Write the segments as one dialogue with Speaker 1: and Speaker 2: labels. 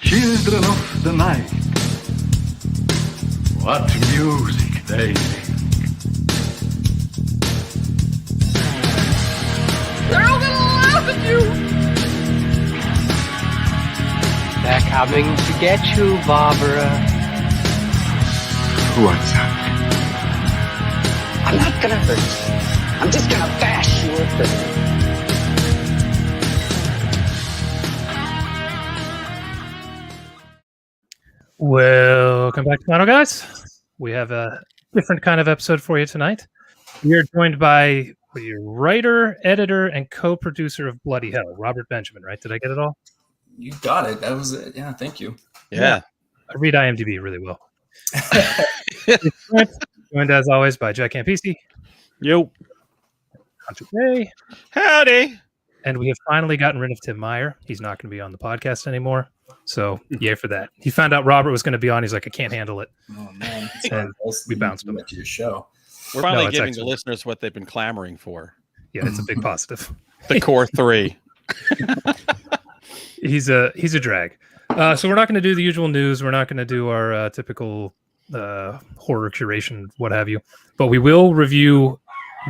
Speaker 1: Children of the night, what music they make. They're all gonna laugh at you.
Speaker 2: They're coming to get you, Barbara.
Speaker 1: What's that?
Speaker 3: I'm not gonna hurt you. I'm just gonna bash you a bit.
Speaker 4: Welcome back to Final Guys. We have a different kind of episode for you tonight. We are joined by the writer, editor, and co-producer of Bloody Hell, Robert Benjamin, right? Did I get it all?
Speaker 5: You got it. That was it. Yeah, thank you.
Speaker 4: Yeah. I read IMDb really well. Joined as always by Jack Campisi.
Speaker 6: Yo.
Speaker 4: Hunter Bay.
Speaker 6: Howdy.
Speaker 4: And we have finally gotten rid of Tim Meyer. He's not going to be on the podcast anymore. So, yay for that. He found out Robert was going to be on. He's like, I can't handle it.
Speaker 5: Oh, man.
Speaker 4: And we bounced him.
Speaker 5: To your show.
Speaker 6: We're finally giving the listeners what they've been clamoring for.
Speaker 4: Yeah, it's a big positive.
Speaker 6: The core three.
Speaker 4: He's a drag. So we're not going to do the usual news. We're not going to do our typical horror curation, what have you. But we will review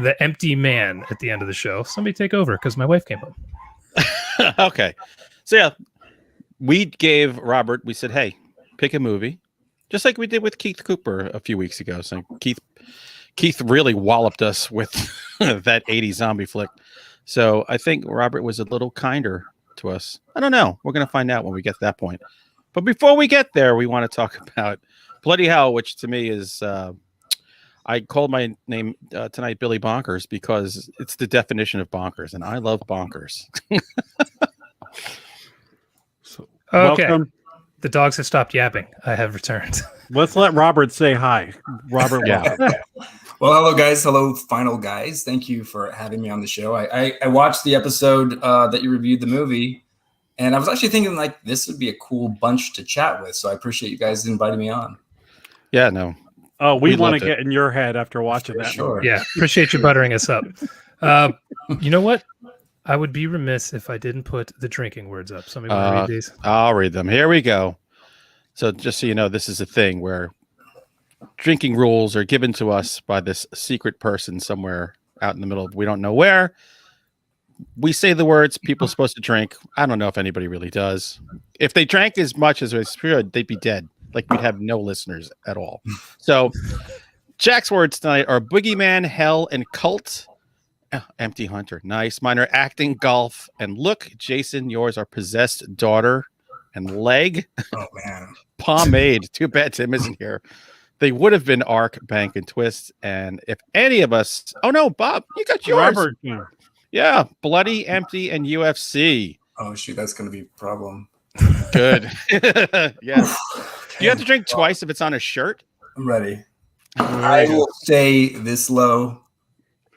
Speaker 4: The Empty Man at the end of the show. Somebody take over because my wife came home.
Speaker 6: Okay. So yeah, we gave Robert, we said, hey, pick a movie. Just like we did with Keith Cooper a few weeks ago. So Keith really walloped us with that 80s zombie flick. So I think Robert was a little kinder to us. I don't know. We're going to find out when we get to that point. But before we get there, we want to talk about Bloody Hell, which to me is, I called my name tonight Billy Bonkers because it's the definition of bonkers, and I love bonkers.
Speaker 4: Okay.
Speaker 6: Welcome.
Speaker 4: The dogs have stopped yapping. I have returned.
Speaker 6: Let's let Robert say hi. Robert,
Speaker 5: yeah. Well, hello, guys. Hello, Final Guys. Thank you for having me on the show. I watched the episode that you reviewed the movie, and I was actually thinking, like, this would be a cool bunch to chat with. So I appreciate you guys inviting me on.
Speaker 6: Yeah, no.
Speaker 7: Oh, we want to get in your head after watching that.
Speaker 5: Sure.
Speaker 4: Yeah, appreciate you buttering us up. You know what? I would be remiss if I didn't put the drinking words up. Somebody want to read these?
Speaker 6: I'll read them. Here we go. So just so you know, this is a thing where drinking rules are given to us by this secret person somewhere out in the middle of we don't know where. We say the words, people are supposed to drink. I don't know if anybody really does. If they drank as much as they should, they'd be dead. Like we'd have no listeners at all. So Jack's words tonight are boogeyman, hell, and cult. Oh, empty hunter. Nice. Mine are acting, golf, and look, Jason, yours are possessed daughter and leg.
Speaker 5: Oh, man.
Speaker 6: Pomade. Too bad Tim isn't here. They would have been arc, bank, and twist. And if any of us, oh no, Bob, you got yours.
Speaker 7: Robert.
Speaker 6: Yeah. Bloody, empty, and UFC.
Speaker 5: Oh, shoot. That's going to be a problem.
Speaker 6: Good. Yeah. Do you have to drink twice if it's on a shirt?
Speaker 5: I'm ready. I will stay this low.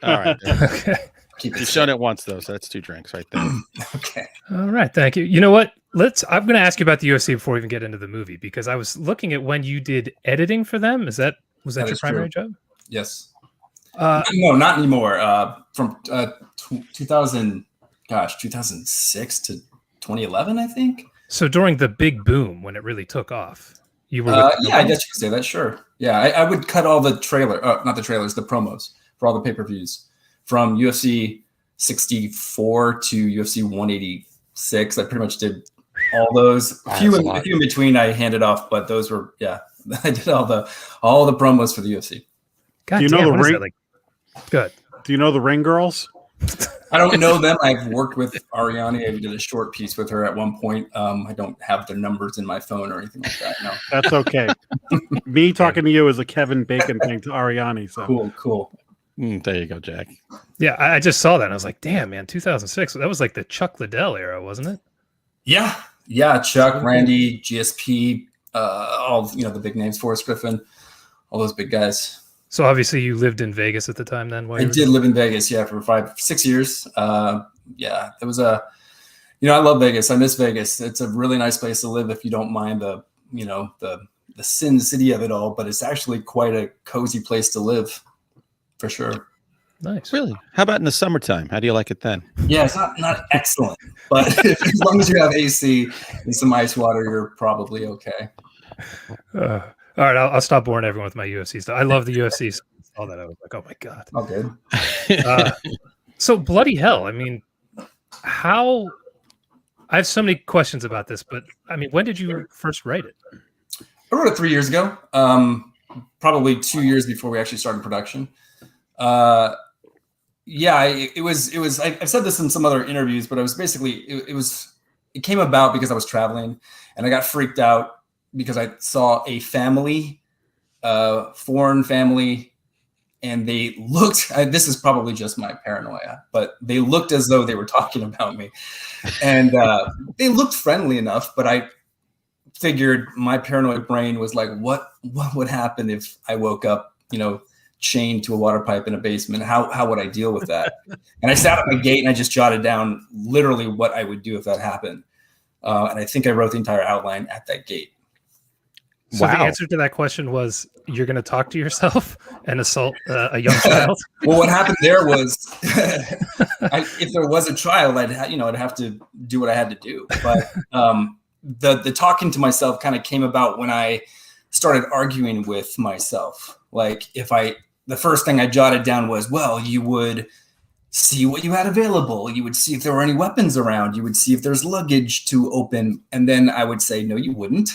Speaker 6: All right.
Speaker 4: Okay.
Speaker 6: You've shown it once, though, so that's 2 drinks right there.
Speaker 5: Okay.
Speaker 4: All right. Thank you. You know what? I'm going to ask you about the UFC before we even get into the movie, because I was looking at when you did editing for them. Was that your primary job?
Speaker 5: Yes. No, not anymore. From 2006 to 2011, I think.
Speaker 4: So during the big boom, when it really took off, you were.
Speaker 5: Yeah, I guess you could say that. Sure. Yeah, I would cut all the not the trailers, the promos for all the pay-per-views from UFC 64 to UFC 186. I pretty much did all those. A few in between I handed off, but those were I did all the promos for the UFC.
Speaker 4: God,
Speaker 7: do you know the ring?
Speaker 4: Good.
Speaker 7: Do you know the Ring Girls?
Speaker 5: I don't know them. I've worked with Ariane. I did a short piece with her at one point. I don't have their numbers in my phone or anything like that. No,
Speaker 7: that's okay. Me talking to you is a Kevin Bacon thing to Ariane. So
Speaker 5: cool.
Speaker 6: There you go, Jack.
Speaker 4: Yeah, I just saw that and I was like, damn, man, 2006. That was like the Chuck Liddell era, wasn't it?
Speaker 5: Yeah. Chuck, Randy, GSP, all the big names, Forrest Griffin, all those big guys.
Speaker 4: So obviously you lived in Vegas at the time then?
Speaker 5: I did live in Vegas, for 5-6 years. It was I love Vegas. I miss Vegas. It's a really nice place to live if you don't mind the sin city of it all, but it's actually quite a cozy place to live for sure.
Speaker 4: Nice.
Speaker 6: Really? How about in the summertime? How do you like it then?
Speaker 5: Yeah, it's not excellent, but as long as you have AC and some ice water, you're probably okay.
Speaker 4: All right, I'll stop boring everyone with my UFC stuff. I love the UFC. So all that I was like, oh my god.
Speaker 5: All good.
Speaker 4: So bloody hell! I mean, how? I have so many questions about this, but I mean, when did you first write it?
Speaker 5: I wrote it 3 years ago, probably 2 years before we actually started production. Yeah, it was. I've said this in some other interviews, but it was basically it came about because I was traveling and I got freaked out because I saw a family, foreign family, and they looked. This is probably just my paranoia, but they looked as though they were talking about me, and they looked friendly enough. But I figured my paranoid brain was like, what would happen if I woke up, chained to a water pipe in a basement? How would I deal with that? And I sat at my gate and I just jotted down literally what I would do if that happened. And I think I wrote the entire outline at that gate.
Speaker 4: So the answer to that question was you're going to talk to yourself and assault a young child?
Speaker 5: Well, what happened there was if there was a child, I'd have to do what I had to do. But the talking to myself kind of came about when I started arguing with myself. Like the first thing I jotted down was, well, you would see what you had available. You would see if there were any weapons around. You would see if there's luggage to open. And then I would say, no, you wouldn't.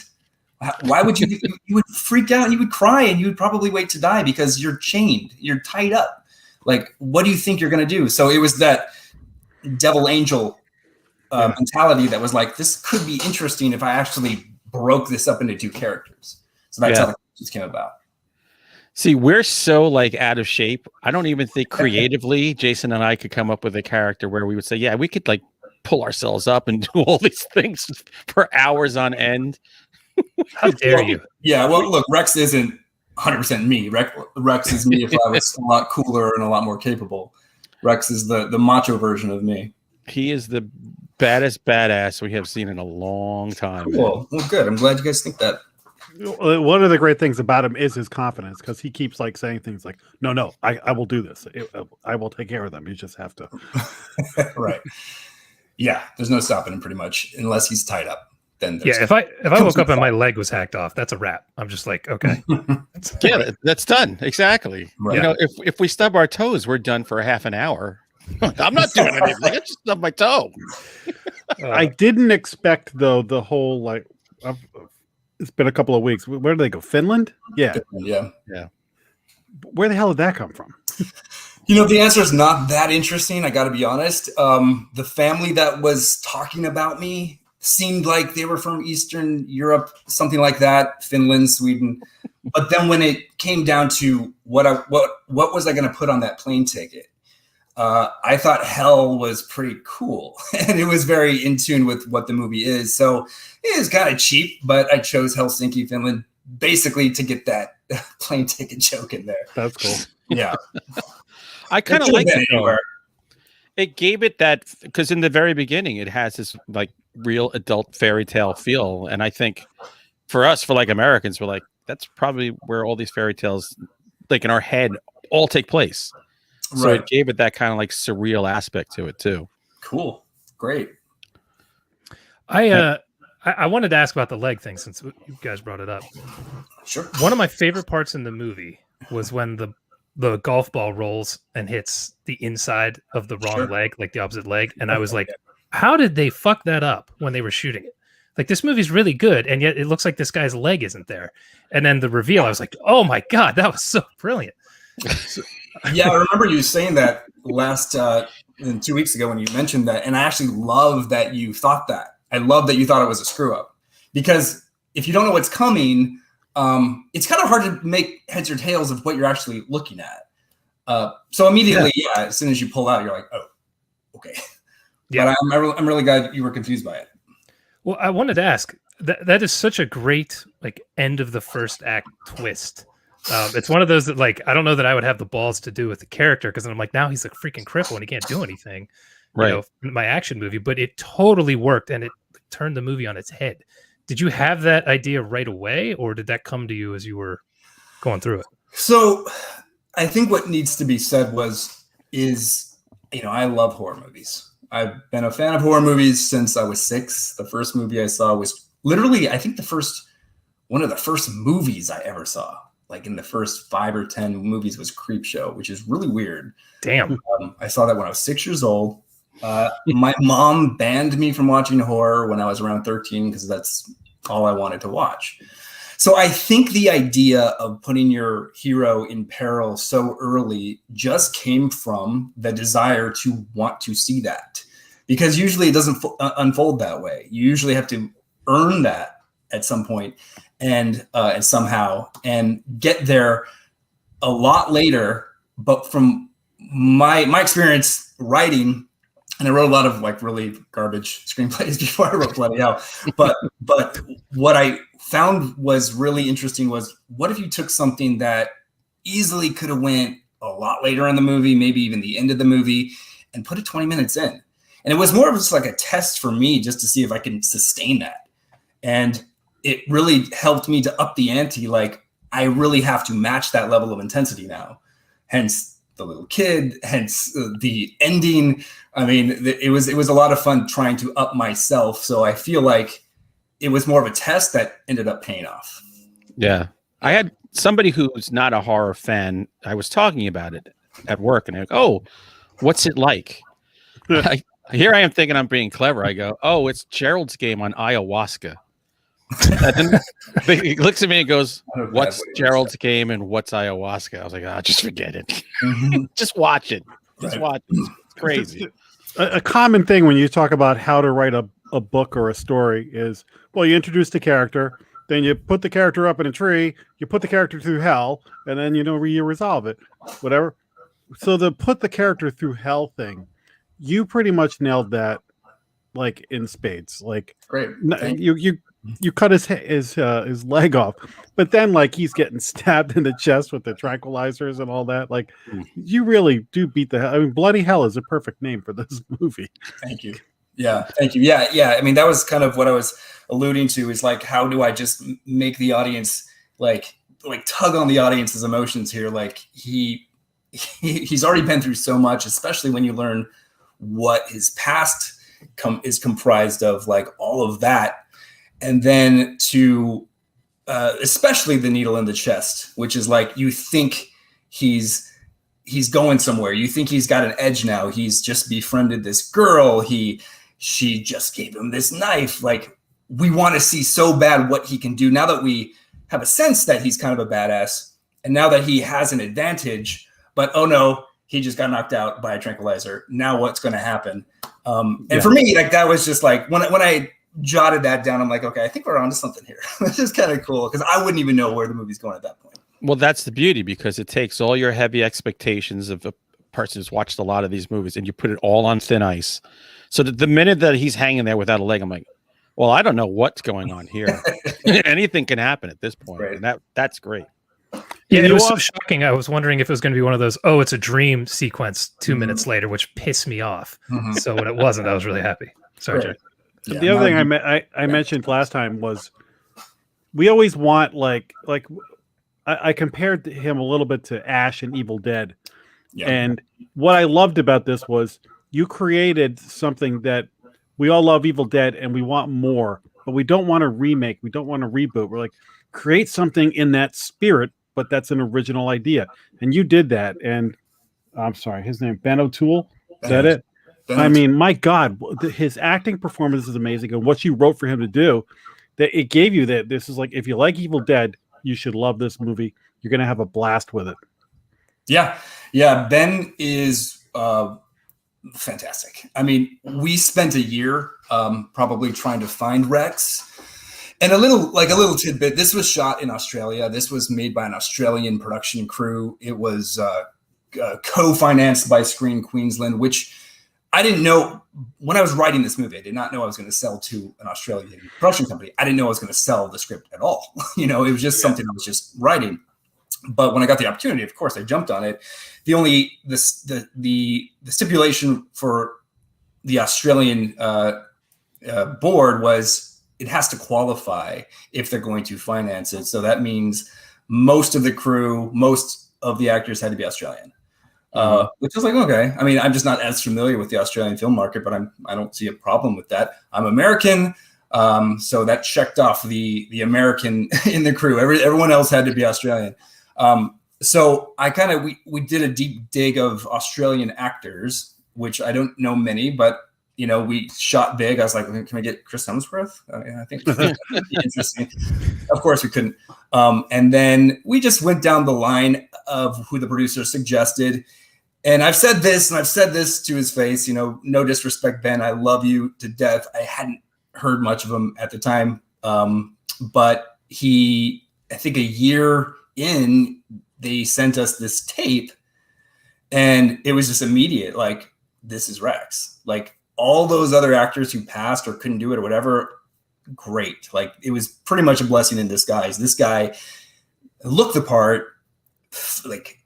Speaker 5: Why would you? You would freak out and you would cry and you would probably wait to die because you're chained. You're tied up. Like, what do you think you're going to do? So it was that devil angel mentality that was like, this could be interesting if I actually broke this up into two characters. So that's how the questions came about.
Speaker 6: See, we're so out of shape. I don't even think creatively Jason and I could come up with a character where we would say, yeah, we could pull ourselves up and do all these things for hours on end.
Speaker 4: How dare you?
Speaker 5: Yeah, well, look, Rex isn't 100% me. Rex is me if I was a lot cooler and a lot more capable. Rex is the macho version of me.
Speaker 6: He is the baddest badass we have seen in a long time.
Speaker 5: Cool. Well, good. I'm glad you guys think that.
Speaker 7: One of the great things about him is his confidence, because he keeps saying things like, no, I will do this. I will take care of them. You just have to.
Speaker 5: Right. Yeah. There's no stopping him pretty much unless he's tied up. Then
Speaker 4: if I woke up and my leg was hacked off, that's a wrap. I'm just like, okay.
Speaker 6: Yeah, that's done. Exactly. Right. If we stub our toes, we're done for a half an hour. I'm not doing anything. I just stubbed my toe.
Speaker 7: I didn't expect though the whole it's been a couple of weeks. Where do they go? Finland? Yeah.
Speaker 5: Yeah.
Speaker 7: Where the hell did that come from?
Speaker 5: The answer is not that interesting. I got to be honest. The family that was talking about me seemed like they were from Eastern Europe, something like that, Finland, Sweden. But then when it came down to what was I going to put on that plane ticket, I thought hell was pretty cool, and it was very in tune with what the movie is. So it is kind of cheap, but I chose Helsinki, Finland, basically to get that plane ticket joke in there.
Speaker 7: That's cool.
Speaker 5: Yeah.
Speaker 6: I kind of like it though. It gave it that, because in the very beginning, it has this real adult fairy tale feel. And I think for us, for Americans, we're like, that's probably where all these fairy tales, in our head, all take place. So it gave it that kind of surreal aspect to it too.
Speaker 5: Cool. Great.
Speaker 4: I wanted to ask about the leg thing since you guys brought it up.
Speaker 5: Sure.
Speaker 4: One of my favorite parts in the movie was when the golf ball rolls and hits the inside of the wrong leg, the opposite leg. And I was like, how did they fuck that up when they were shooting it? This movie's really good, and yet it looks like this guy's leg isn't there. And then the reveal, I was like, oh my God, that was so brilliant.
Speaker 5: Yeah, I remember you saying that last 2 weeks ago when you mentioned that, and I actually love that you thought that. I love that you thought it was a screw up, because if you don't know what's coming, it's kind of hard to make heads or tails of what you're actually looking at. So immediately, as soon as you pull out, you're like, oh, okay. Yeah, but I'm really glad you were confused by it.
Speaker 4: Well, I wanted to ask, that is such a great end of the first act twist. It's one of those that I don't know that I would have the balls to do with the character, because I'm like, now he's a freaking cripple and he can't do anything. Right. My action movie, but it totally worked and it turned the movie on its head. Did you have that idea right away, or did that come to you as you were going through it?
Speaker 5: So I think what needs to be said was is, I love horror movies. I've been a fan of horror movies since I was 6. The first movie I saw was literally, I think one of the first movies I ever saw. Like in the first 5 or 10 movies was Creepshow, which is really weird.
Speaker 4: Damn.
Speaker 5: I saw that when I was 6 years old. My mom banned me from watching horror when I was around 13 because that's all I wanted to watch. So I think the idea of putting your hero in peril so early just came from the desire to want to see that, because usually it doesn't unfold that way. You usually have to earn that at some point and somehow and get there a lot later. But from my experience writing, and I wrote a lot of like really garbage screenplays before I wrote Bloody Hell. But what I found was really interesting was, what if you took something that easily could have went a lot later in the movie, maybe even the end of the movie, and put it 20 minutes in? And it was more of just like a test for me just to see if I can sustain that. And it really helped me to up the ante. Like, I really have to match that level of intensity now. Hence the little kid, hence the ending. I mean, it was a lot of fun trying to up myself. So I feel like it was more of a test that ended up paying off.
Speaker 6: Yeah. I had somebody who's not a horror fan. I was talking about it at work and they're like, oh, what's it like? Here I am thinking I'm being clever. I go, oh, it's Gerald's Game on ayahuasca. And then he looks at me and goes, what's Gerald's Game and what's ayahuasca? I was like, just forget it.
Speaker 5: Mm-hmm.
Speaker 6: Just watch it. Just watch it. It's crazy.
Speaker 7: A common thing when you talk about how to write a book or a story is, well, you introduce the character, then you put the character up in a tree, you put the character through hell, and then you resolve it, whatever. So the put the character through hell thing, you pretty much nailed that, like in spades. Like,
Speaker 5: great.
Speaker 7: You cut his leg off, but then like he's getting stabbed in the chest with the tranquilizers and all that. Like, you really do beat the hell. I mean, Bloody Hell is a perfect name for this movie.
Speaker 5: Thank you. Yeah, thank you. Yeah. I mean, that was kind of what I was alluding to, is like, how do I just make the audience like tug on the audience's emotions here? Like, he's already been through so much, especially when you learn what his past is comprised of, like all of that. And then to especially the needle in the chest, which is like, you think he's going somewhere. You think he's got an edge now. He's just befriended this girl. She just gave him this knife. Like, we want to see so bad what he can do now that we have a sense that he's kind of a badass, and now that he has an advantage. But oh no, he just got knocked out by a tranquilizer. Now what's going to happen? And for me, like, that was just like, when I jotted that down, I'm like, okay, I think we're onto something here. This is kind of cool, because I wouldn't even know where the movie's going at that point.
Speaker 6: Well, that's the beauty, because it takes all your heavy expectations of a person who's watched a lot of these movies and you put it all on thin ice. So the minute that he's hanging there without a leg, I'm like, well, I don't know what's going on here. Anything can happen at this point. Right. And that's great.
Speaker 4: Yeah, it was so shocking. I was wondering if it was going to be one of those, oh, it's a dream sequence 2 minutes later, which pissed me off. Mm-hmm. So when it wasn't, I was really happy. Sorry, Jay.
Speaker 7: Yeah, the other thing I mentioned last time was, we always want like I compared him a little bit to Ash in Evil Dead. Yeah. And what I loved about this was, you created something that we all love, Evil Dead, and we want more, but we don't want to remake. We don't want to reboot. We're like, create something in that spirit, but that's an original idea. And you did that. And I'm sorry, his name, Ben O'Toole. Is that it? I mean, my God, his acting performance is amazing. And what you wrote for him to do, that it gave you that. This is like, if you like Evil Dead, you should love this movie. You're going to have a blast with it.
Speaker 5: Yeah. Ben is fantastic. I mean, we spent a year probably trying to find Rex. And a little tidbit, this was shot in Australia. This was made by an Australian production crew. It was co-financed by Screen Queensland, which I didn't know when I was writing this movie. I did not know I was going to sell to an Australian production company. I didn't know I was going to sell the script at all. It was just something I was just writing. But when I got the opportunity, of course, I jumped on it. The stipulation for the Australian board was, it has to qualify if they're going to finance it. So that means most of the crew, most of the actors had to be Australian. which is like, okay. I mean, I'm just not as familiar with the Australian film market, but I don't see a problem with that. I'm American, so that checked off the American in the crew. Everyone else had to be Australian. So I kind of we did a deep dig of Australian actors, which I don't know many, but we shot big. I was like, can we get Chris Hemsworth? I think that'd be interesting. Of course, we couldn't. And then we just went down the line of who the producer suggested. And I've said this, and I've said this to his face. No disrespect, Ben. I love you to death. I hadn't heard much of him at the time, but I think a year in, they sent us this tape, and it was just immediate. Like, this is Rex. Like, all those other actors who passed or couldn't do it or whatever, great. Like, it was pretty much a blessing in disguise. This guy looked the part, like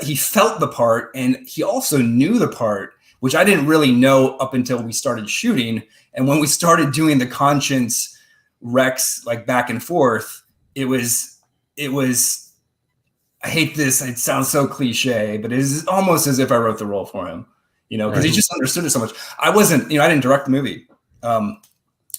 Speaker 5: he felt the part, and he also knew the part, which I didn't really know up until we started shooting. And when we started doing the conscience Rex, like, back and forth, it was, I hate this. It sounds so cliche, but it is almost as if I wrote the role for him, because he just understood it so much. I wasn't, I didn't direct the movie.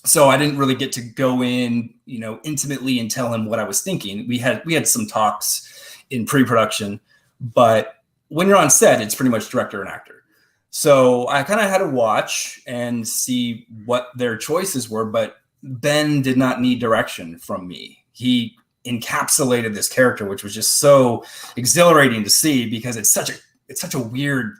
Speaker 5: So I didn't really get to go in, intimately and tell him what I was thinking. We had some talks in pre-production, but when you're on set, it's pretty much director and actor. So I kind of had to watch and see what their choices were, but Ben did not need direction from me. He encapsulated this character, which was just so exhilarating to see, because it's such a weird,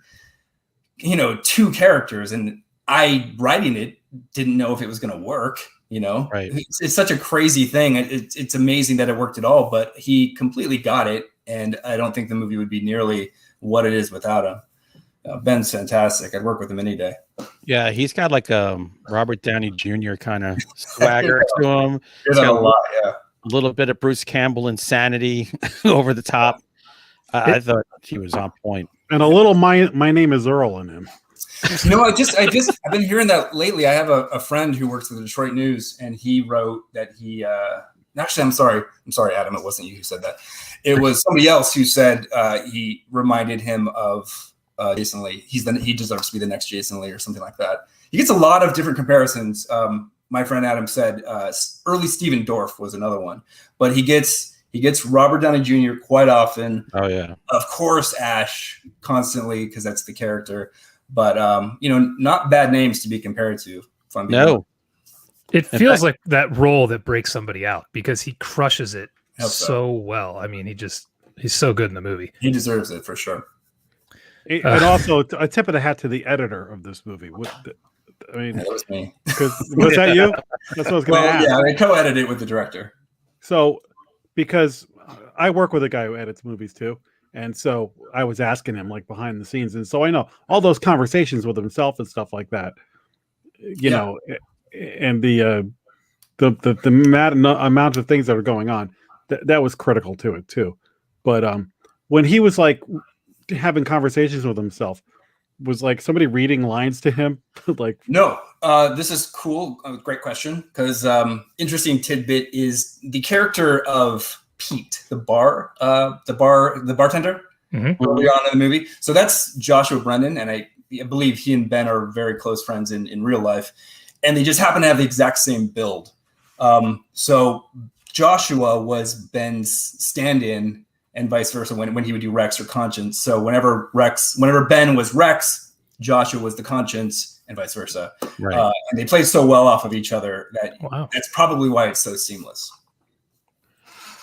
Speaker 5: two characters, and I writing it didn't know if it was going to work.
Speaker 6: Right.
Speaker 5: It's such a crazy thing. It's amazing that it worked at all, but he completely got it, and I don't think the movie would be nearly what it is without him. Ben's fantastic. I'd work with him any day.
Speaker 6: Yeah, he's got like a Robert Downey Jr. kind of swagger to him.
Speaker 5: He's got a lot, yeah.
Speaker 6: A little bit of Bruce Campbell insanity over the top. I thought he was on point.
Speaker 7: And a little my name is Earl in him.
Speaker 5: I've been hearing that lately. I have a friend who works at the Detroit News, and he wrote that he actually, I'm sorry, Adam, it wasn't you who said that. It was somebody else who said he reminded him of Jason Lee. He deserves to be the next Jason Lee or something like that. He gets a lot of different comparisons. My friend Adam said early Steven Dorff was another one, but he gets Robert Downey Jr. quite often.
Speaker 6: Oh yeah,
Speaker 5: of course Ash constantly, because that's the character. But not bad names to be compared to.
Speaker 6: No,
Speaker 4: it feels like that role that breaks somebody out, because he crushes it so well. I mean, he's so good in the movie.
Speaker 5: He deserves it for sure.
Speaker 7: And also a tip of the hat to the editor of this movie. I mean,
Speaker 5: that was me.
Speaker 7: Was that you? That's what I was going to ask.
Speaker 5: Yeah, I co-edited it with the director.
Speaker 7: So, because I work with a guy who edits movies too, and so I was asking him, like, behind the scenes, and so I know all those conversations with himself and stuff like that. You know, and the amount of things that are going on, that was critical to it too. But when he was like having conversations with himself, was like somebody reading lines to him? Like,
Speaker 5: no, this is cool. Great question. Because interesting tidbit is the character of Pete, the bartender early on in the movie. So that's Joshua Brennan, and I believe he and Ben are very close friends in real life, and they just happen to have the exact same build. So Joshua was Ben's stand-in, and vice versa when he would do Rex or Conscience. So whenever Ben was Rex, Joshua was the Conscience, and vice versa.
Speaker 6: Right.
Speaker 5: And they played so well off of each other that that's probably why it's so seamless.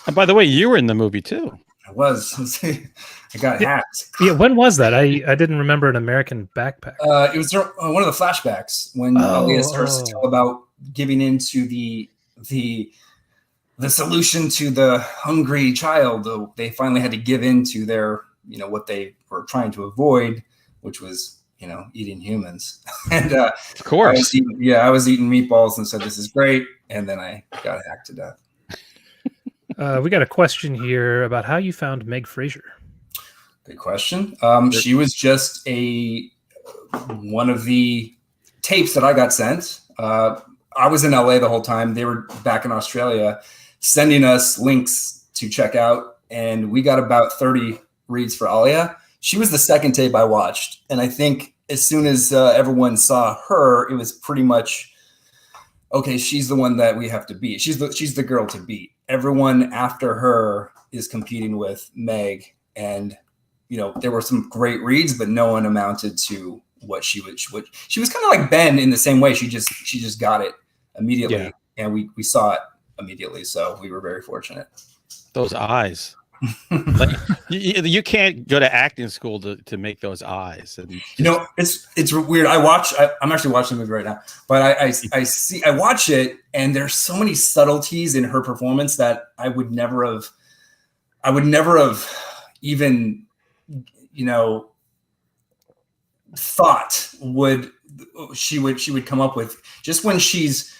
Speaker 6: And by the way, you were in the movie too.
Speaker 5: I was. I got hacked.
Speaker 4: Yeah, when was that? I didn't remember an American backpack.
Speaker 5: It was one of the flashbacks when Leah starts to tell about giving into the solution to the hungry child. They finally had to give in to their, what they were trying to avoid, which was, eating humans. And
Speaker 6: of course,
Speaker 5: I was eating meatballs and said, "This is great," and then I got hacked to death.
Speaker 4: We got a question here about how you found Meg Fraser.
Speaker 5: Good question. She was just one of the tapes that I got sent. I was in LA the whole time. They were back in Australia sending us links to check out, and we got about 30 reads for Alia. she was the second tape I watched, and I think as soon as everyone saw her, it was pretty much okay. She's the one that we have to beat. She's the girl to beat. Everyone after her is competing with Meg, and there were some great reads, but no one amounted to what she was. She was kind of like Ben in the same way. She just got it immediately, and we saw it immediately. So we were very fortunate.
Speaker 6: Those eyes. Like, you can't go to acting school to make those eyes. And
Speaker 5: it's weird. I'm actually watching the movie right now, but I watch it, and there's so many subtleties in her performance that I would never have even thought she would come up with, just when she's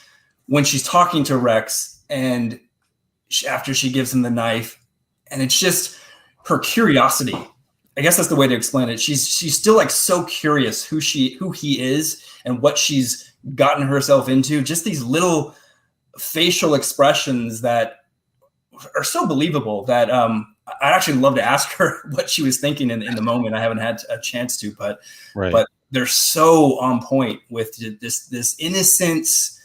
Speaker 5: talking to Rex, and after she gives him the knife. And it's just her curiosity. I guess that's the way to explain it. She's still like so curious who he is and what she's gotten herself into. Just these little facial expressions that are so believable that I'd actually love to ask her what she was thinking in the moment. I haven't had a chance to, but they're so on point with this innocence,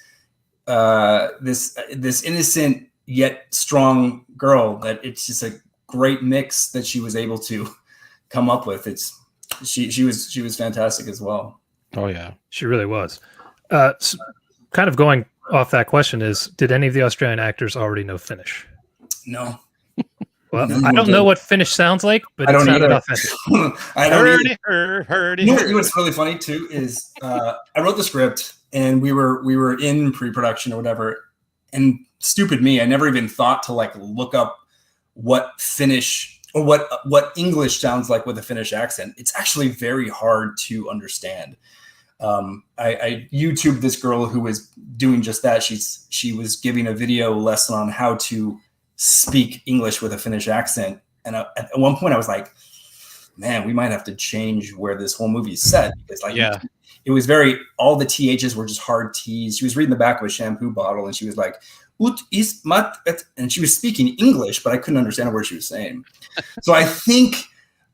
Speaker 5: this innocent yet strong girl, that it's just a great mix that she was able to come up with. She was fantastic as well.
Speaker 6: Oh yeah,
Speaker 4: she really was. So kind of going off that question is, did any of the Australian actors already know Finnish?
Speaker 5: No.
Speaker 4: Well, I don't know what Finnish sounds like, but it sounded authentic.
Speaker 5: I don't heard it. You know what's really funny too is I wrote the script, and we were in pre-production or whatever, and stupid me, I never even thought to like look up what Finnish or what English sounds like with a Finnish accent. It's actually very hard to understand. I YouTubed this girl who was doing just that. She was giving a video lesson on how to speak English with a Finnish accent, and at one point I was like, man, we might have to change where this whole movie is set, because it was all the THs were just hard T's. She was reading the back of a shampoo bottle, and she was like, "Ut is mat," and she was speaking English, but I couldn't understand a word she was saying. So I think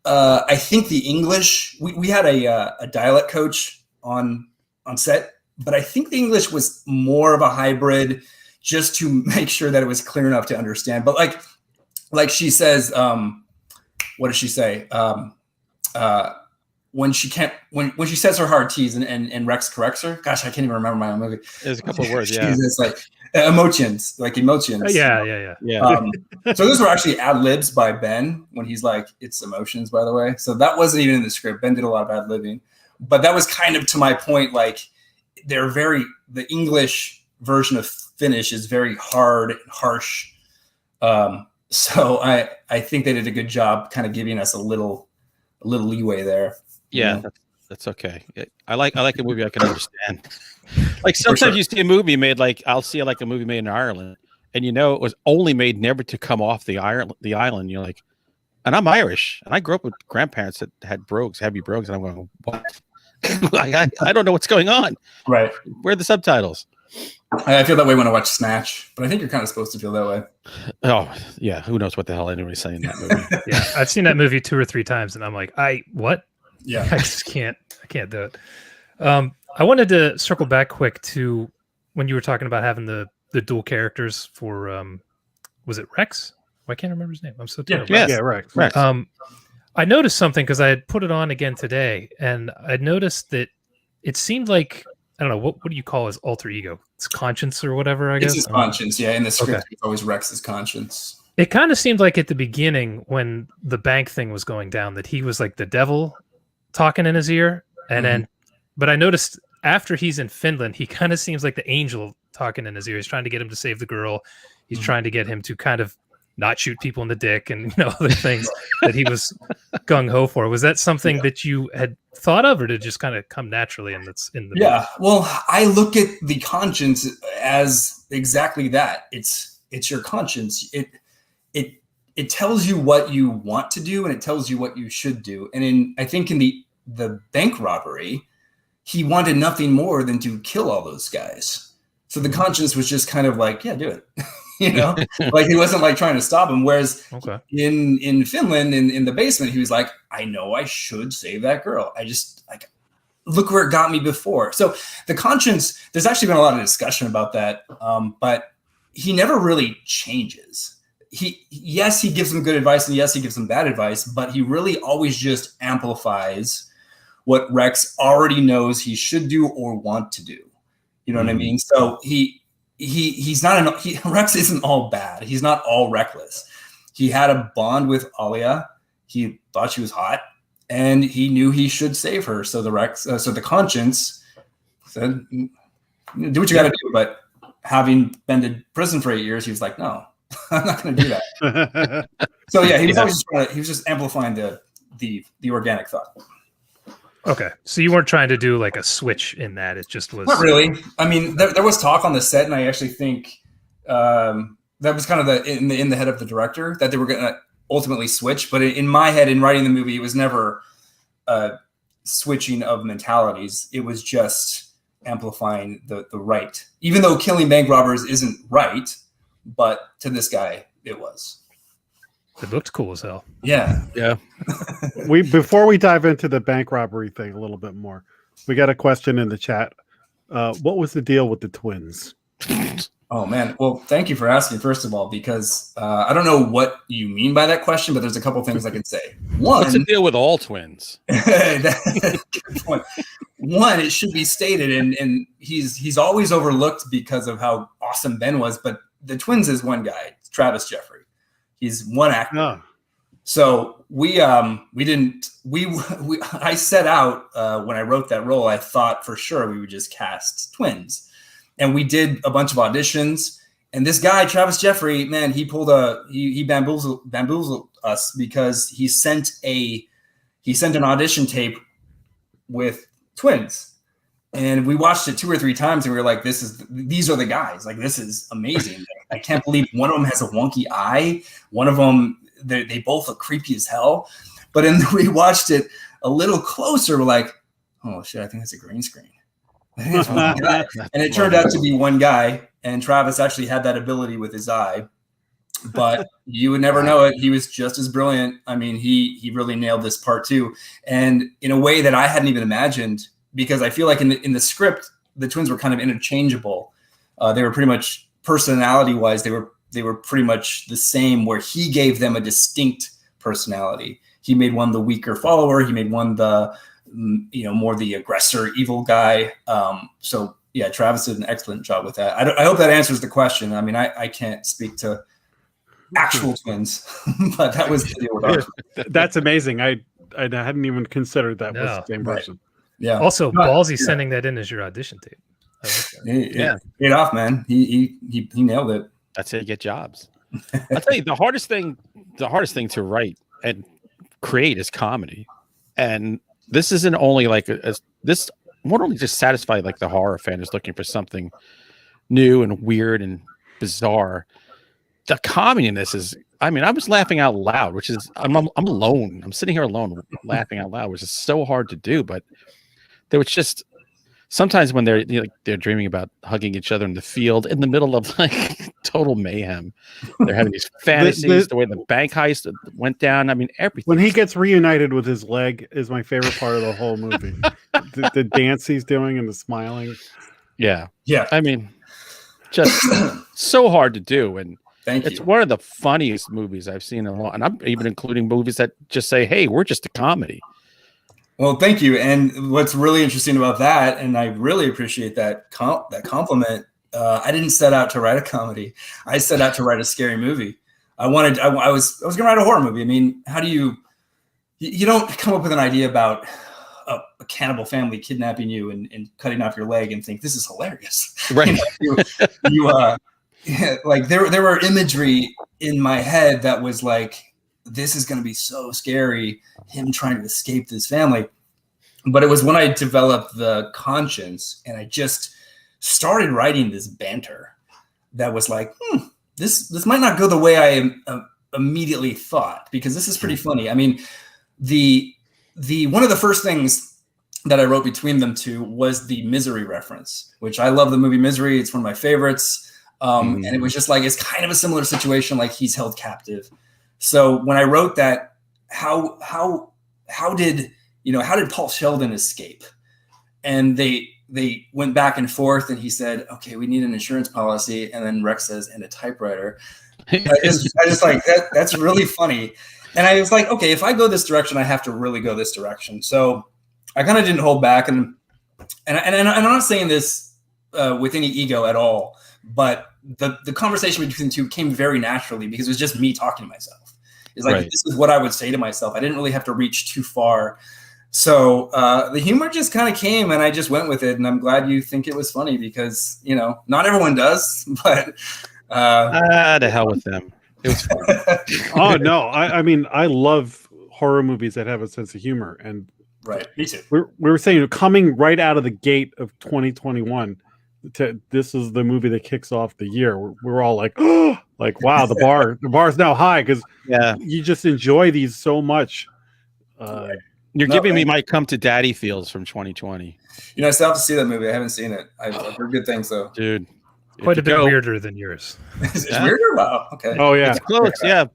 Speaker 5: the English, we had a dialect coach on set, but I think the English was more of a hybrid, just to make sure that it was clear enough to understand. But like she says, what does she say? When she says her hard T's and Rex corrects her. Gosh, I can't even remember my own movie.
Speaker 6: There's a couple of words, yeah.
Speaker 5: It's like emotions.
Speaker 4: Yeah.
Speaker 5: So those were actually ad libs by Ben when he's like, "It's emotions," by the way. So that wasn't even in the script. Ben did a lot of ad libbing, but that was kind of to my point. Like, the English version of Finnish is very hard and harsh. So I think they did a good job kind of giving us a little leeway there.
Speaker 6: Yeah, that's okay. I like a movie I can understand. Like sometimes you see a movie made, like I'll see like a movie made in Ireland, and it was only made never to come off the island. You're like, and I'm Irish, and I grew up with grandparents that had heavy brogues, and I'm going, what? I don't know what's going on.
Speaker 5: Right.
Speaker 6: Where are the subtitles?
Speaker 5: I feel that way when I watch Snatch, but I think you're kind of supposed to feel that way.
Speaker 6: Oh yeah, who knows what the hell anybody's saying in that movie?
Speaker 4: Yeah, I've seen that movie 2 or 3 times, and I'm like, what?
Speaker 5: Yeah,
Speaker 4: I just can't do it. I wanted to circle back quick to when you were talking about having the dual characters for was it Rex? I can't remember his name. I'm so terrible.
Speaker 7: Yeah, Rex.
Speaker 4: I noticed something because I had put it on again today, and I noticed that it seemed like, I don't know, what do you call his alter ego? It's conscience or whatever, I guess.
Speaker 5: It's his conscience, yeah. In the script, it's always Rex's conscience.
Speaker 4: It kind of seemed like at the beginning when the bank thing was going down that he was like the devil talking in his ear. And then, but I noticed after he's in Finland, he kind of seems like the angel talking in his ear. He's trying to get him to save the girl. He's trying to get him to kind of not shoot people in the dick and other things that he was gung-ho for. Was that something that you had thought of, or did it just kind of come naturally and that's in the movie?
Speaker 5: Well, I look at the conscience as exactly that. It's your conscience. It tells you what you want to do, and it tells you what you should do. And I think in the bank robbery, he wanted nothing more than to kill all those guys. So the conscience was just kind of like, yeah, do it. you know, like he wasn't like trying to stop him. Whereas
Speaker 4: Okay.
Speaker 5: in Finland, in the basement, he was like, I know I should save that girl. I just like, look where it got me before. So the conscience, there's actually been a lot of discussion about that. But he never really changes. Yes, he gives them good advice, and yes, he gives them bad advice, but he really always just amplifies what Rex already knows he should do or want to do. You know what I mean? So he's not Rex isn't all bad. He's not all reckless. He had a bond with Alia. He thought she was hot, and he knew he should save her. So the conscience said, "Do what you got to do." But having been to prison for 8 years, he was like, "No, I'm not going to do that." So yeah, he was just amplifying the organic thought.
Speaker 4: Okay, so you weren't trying to do like a switch in that; it just was
Speaker 5: Not really. I mean, there was talk on the set, and I actually think that was kind of in the head of the director that they were going to ultimately switch. But in my head, in writing the movie, it was never switching of mentalities. It was just amplifying the right. Even though killing bank robbers isn't right, but to this guy, it was.
Speaker 4: It looked cool as hell.
Speaker 5: Yeah.
Speaker 6: Yeah.
Speaker 7: Before we dive into the bank robbery thing a little bit more, we got a question in the chat. What was the deal with the twins?
Speaker 5: Oh man. Well, thank you for asking, first of all, because I don't know what you mean by that question, but there's a couple things I can say. One,
Speaker 6: What's the deal with all twins?
Speaker 5: Good point. One, it should be stated, and he's always overlooked because of how awesome Ben was, but the twins is one guy, it's Travis Jeffrey. He's one actor.
Speaker 7: Oh.
Speaker 5: So I set out when I wrote that role, I thought for sure we would just cast twins. And we did a bunch of auditions. And this guy, Travis Jeffrey, man, he bamboozled us because he sent an audition tape with twins. And we watched it 2 or 3 times, and we were like, these are the guys. Like, this is amazing. I can't believe one of them has a wonky eye. One of them, they both look creepy as hell. But then we watched it a little closer. We're like, oh shit, I think that's a green screen. I think that's one guy. And it turned out to be one guy. And Travis actually had that ability with his eye. But you would never know it. He was just as brilliant. I mean, he really nailed this part too. And in a way that I hadn't even imagined, because I feel like in the script, the twins were kind of interchangeable. They were pretty much personality-wise, they were pretty much the same, where he gave them a distinct personality. He made one the weaker follower. He made one the more the aggressor, evil guy. So yeah, Travis did an excellent job with that. I hope that answers the question. I mean, I can't speak to actual twins, but that was the deal with ours.
Speaker 7: That's amazing. I hadn't even considered that was the same person.
Speaker 5: Yeah.
Speaker 4: Also, ballsy sending that in as your audition tape. I like that.
Speaker 5: Yeah, paid off, man. He nailed it.
Speaker 6: That's how you get jobs. I'll tell you, the hardest thing to write and create is comedy. And this isn't only like this won't only just satisfy like the horror fan who's looking for something new and weird and bizarre. The comedy in this is, I mean, I was laughing out loud, which is I'm alone. I'm sitting here alone laughing out loud, which is so hard to do. But there was just sometimes when they're they're dreaming about hugging each other in the field in the middle of like total mayhem. They're having these fantasies, the way the bank heist went down. I mean, everything.
Speaker 7: When he gets reunited with his leg is my favorite part of the whole movie. the dance he's doing and the smiling.
Speaker 6: Yeah.
Speaker 5: Yeah.
Speaker 6: I mean, just so hard to do. And it's one of the funniest movies I've seen in a while. And I'm even including movies that just say, hey, we're just a comedy.
Speaker 5: Well, thank you. And what's really interesting about that, and I really appreciate that compliment. I didn't set out to write a comedy. I set out to write a scary movie. I was going to write a horror movie. I mean, how do you don't come up with an idea about a cannibal family kidnapping you and cutting off your leg and think this is hilarious.
Speaker 6: Right.
Speaker 5: Like there were imagery in my head that was like, this is going to be so scary, him trying to escape this family. But it was when I developed the conscience and I just started writing this banter that was like, this might not go the way I immediately thought, because this is pretty funny. I mean, the one of the first things that I wrote between them two was the Misery reference, which I love the movie Misery. It's one of my favorites. And it was just like, it's kind of a similar situation, like he's held captive. So when I wrote that, how did Paul Sheldon escape? And they went back and forth, and he said, okay, we need an insurance policy. And then Rex says, and a typewriter. I just like that's really funny. And I was like, okay, if I go this direction, I have to really go this direction. So I kind of didn't hold back. And I'm not saying this with any ego at all, but the conversation between the two came very naturally because it was just me talking to myself. It's like, This is what I would say to myself. I didn't really have to reach too far. So the humor just kind of came, and I just went with it. And I'm glad you think it was funny because, not everyone does, but
Speaker 6: to hell with them. It was fun.
Speaker 7: Oh no, I mean, I love horror movies that have a sense of humor, and
Speaker 5: right, me too.
Speaker 7: We were saying, coming right out of the gate of 2021, this is the movie that kicks off the year. We're all like, oh, like wow, the bar's now high because you just enjoy these so much.
Speaker 6: You're giving me my come to daddy feels from 2020.
Speaker 5: I still have to see that movie. I haven't seen it. I've heard good things though,
Speaker 6: dude.
Speaker 4: Quite a bit weirder than yours.
Speaker 5: It's weirder? Wow. Okay.
Speaker 7: Oh yeah.
Speaker 6: It's close. Yeah.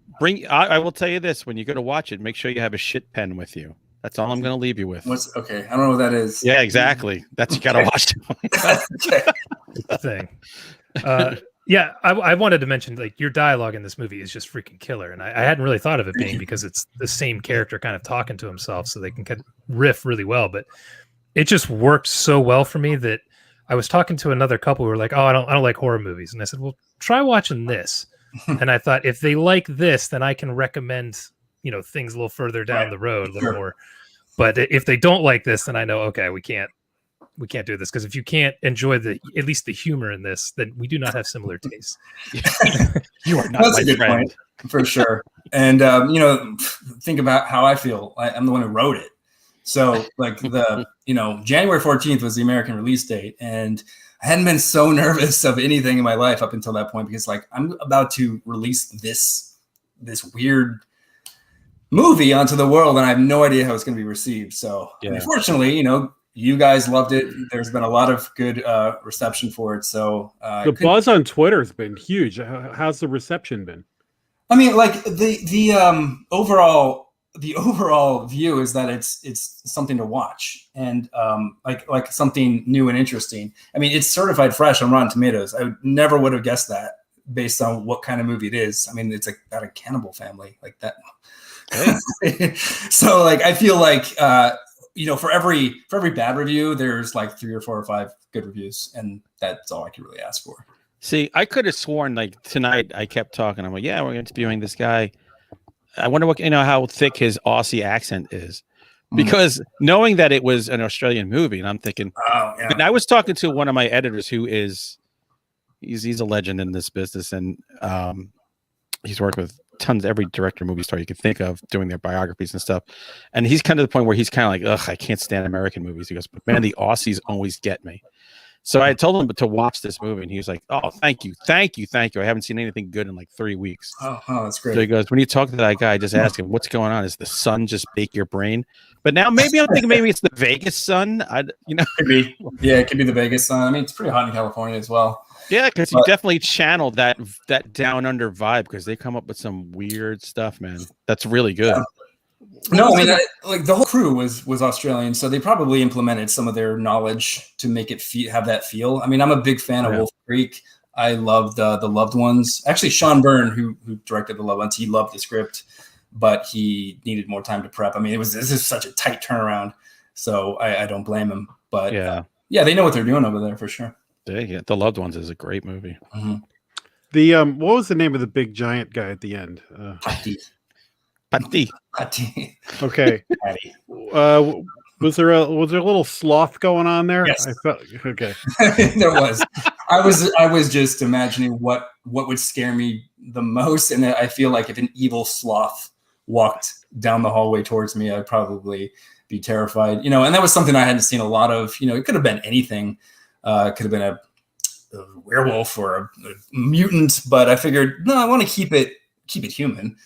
Speaker 6: I will tell you this: when you go to watch it, make sure you have a shit pen with you. That's all I'm going to leave you with.
Speaker 5: Okay? I don't know what that is.
Speaker 6: Yeah, exactly. That's you got to watch it.
Speaker 5: Okay.
Speaker 4: It's the thing. I wanted to mention, like, your dialogue in this movie is just freaking killer, and I hadn't really thought of it being because it's the same character kind of talking to himself, so they can riff really well. But it just worked so well for me that I was talking to another couple who were like, "Oh, I don't like horror movies," and I said, "Well, try watching this." And I thought, if they like this, then I can recommend things a little further down the road, a little more. But if they don't like this, then I know, okay, we can't do this, because if you can't enjoy at least the humor in this, then we do not have similar tastes.
Speaker 6: You are not
Speaker 5: That's
Speaker 6: my
Speaker 5: a good
Speaker 6: friend.
Speaker 5: point, for sure. And think about how I feel. I'm the one who wrote it. So like January 14th was the American release date, and I hadn't been so nervous of anything in my life up until that point, because like I'm about to release this weird movie onto the world, and I have no idea how it's going to be received. So unfortunately, you guys loved it. There's been a lot of good reception for it. So
Speaker 7: the buzz on Twitter has been huge. How's the reception been?
Speaker 5: I mean, like the overall view is that it's something to watch, and like something new and interesting. I mean, it's certified fresh on Rotten Tomatoes. I never would have guessed that based on what kind of movie it is. I mean, it's about a cannibal family like that. So like, I feel like for every bad review, there's like 3 or 4 or 5 good reviews, and that's all I can really ask for.
Speaker 6: See, I could have sworn like tonight I kept talking. I'm like, yeah, we're interviewing this guy. I wonder what how thick his Aussie accent is, because knowing that it was an Australian movie, and I'm thinking, but I was talking to one of my editors who is he's a legend in this business, and he's worked with every director, movie star you could think of, doing their biographies and stuff. And he's kind of the point where he's kind of like, ugh, I can't stand American movies. He goes, but man, the Aussies always get me. So I told him to watch this movie, and he was like, oh, thank you. I haven't seen anything good in like 3 weeks.
Speaker 5: Oh, that's great.
Speaker 6: So he goes, when you talk to that guy, just ask him, what's going on? Is the sun just bake your brain? But now maybe I'm thinking maybe it's the Vegas sun.
Speaker 5: Could be. Yeah, it could be the Vegas sun. I mean, it's pretty hot in California as well.
Speaker 6: Yeah, because you definitely channeled that down under vibe, because they come up with some weird stuff, man. That's really good.
Speaker 5: Yeah. No, I mean, like the whole crew was Australian, so they probably implemented some of their knowledge to make it have that feel. I mean, I'm a big fan of Wolf Creek. I loved the Loved Ones. Actually, Sean Byrne, who directed the Loved Ones, he loved the script, but he needed more time to prep. I mean, this is such a tight turnaround, so I don't blame him. But they know what they're doing over there for sure.
Speaker 6: Yeah, The Loved Ones is a great movie.
Speaker 5: Mm-hmm.
Speaker 7: The what was the name of the big giant guy at the end?
Speaker 6: Patty.
Speaker 7: Okay. Was there a little sloth going on there?
Speaker 5: Yes.
Speaker 7: I felt okay.
Speaker 5: There was. I was just imagining what would scare me the most, and I feel like if an evil sloth walked down the hallway towards me, I'd probably be terrified. And that was something I hadn't seen a lot of. It could have been anything. It could have been a werewolf or a mutant, but I figured no, I want to keep it human.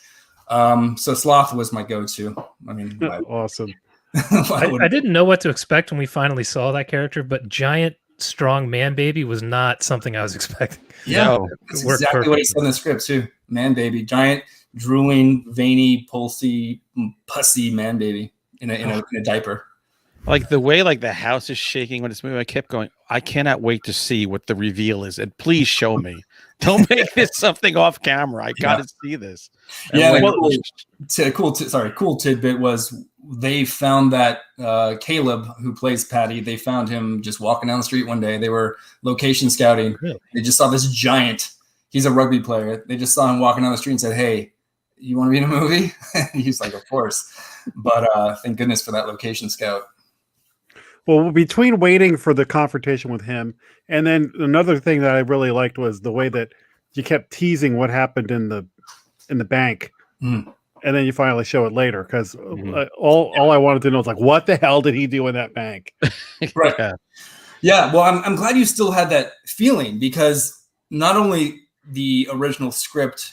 Speaker 5: So sloth was my go-to. I mean,
Speaker 7: awesome.
Speaker 4: I didn't know what to expect when we finally saw that character, but giant strong man baby was not something I was expecting.
Speaker 5: Yeah,
Speaker 6: No.
Speaker 5: that's
Speaker 4: It worked
Speaker 5: exactly what he
Speaker 4: perfectly.
Speaker 5: said in the script too. Man baby, giant, drooling, veiny, pulsy, pussy man baby in a diaper.
Speaker 6: Like the way like the house is shaking when it's moving, I kept going, I cannot wait to see what the reveal is. And please show me. Don't make this something off camera. I gotta see this. And
Speaker 5: Yeah,
Speaker 6: when-
Speaker 5: cool tidbit was they found that Caleb, who plays Patty, they found him just walking down the street one day. They were location scouting.
Speaker 4: Really?
Speaker 5: They just saw this giant. He's a rugby player. They just saw him walking down the street and said, "Hey, you want to be in a movie?" He's like, "Of course." But thank goodness for that location scout.
Speaker 7: Well, between waiting for the confrontation with him, and then another thing that I really liked was the way that you kept teasing what happened in the bank,
Speaker 5: Mm.
Speaker 7: and then you finally show it later. Because all I wanted to know was like, what the hell did he do in that bank?
Speaker 5: Right.
Speaker 6: Yeah.
Speaker 5: Yeah. Well, I'm glad you still had that feeling, because not only the original script,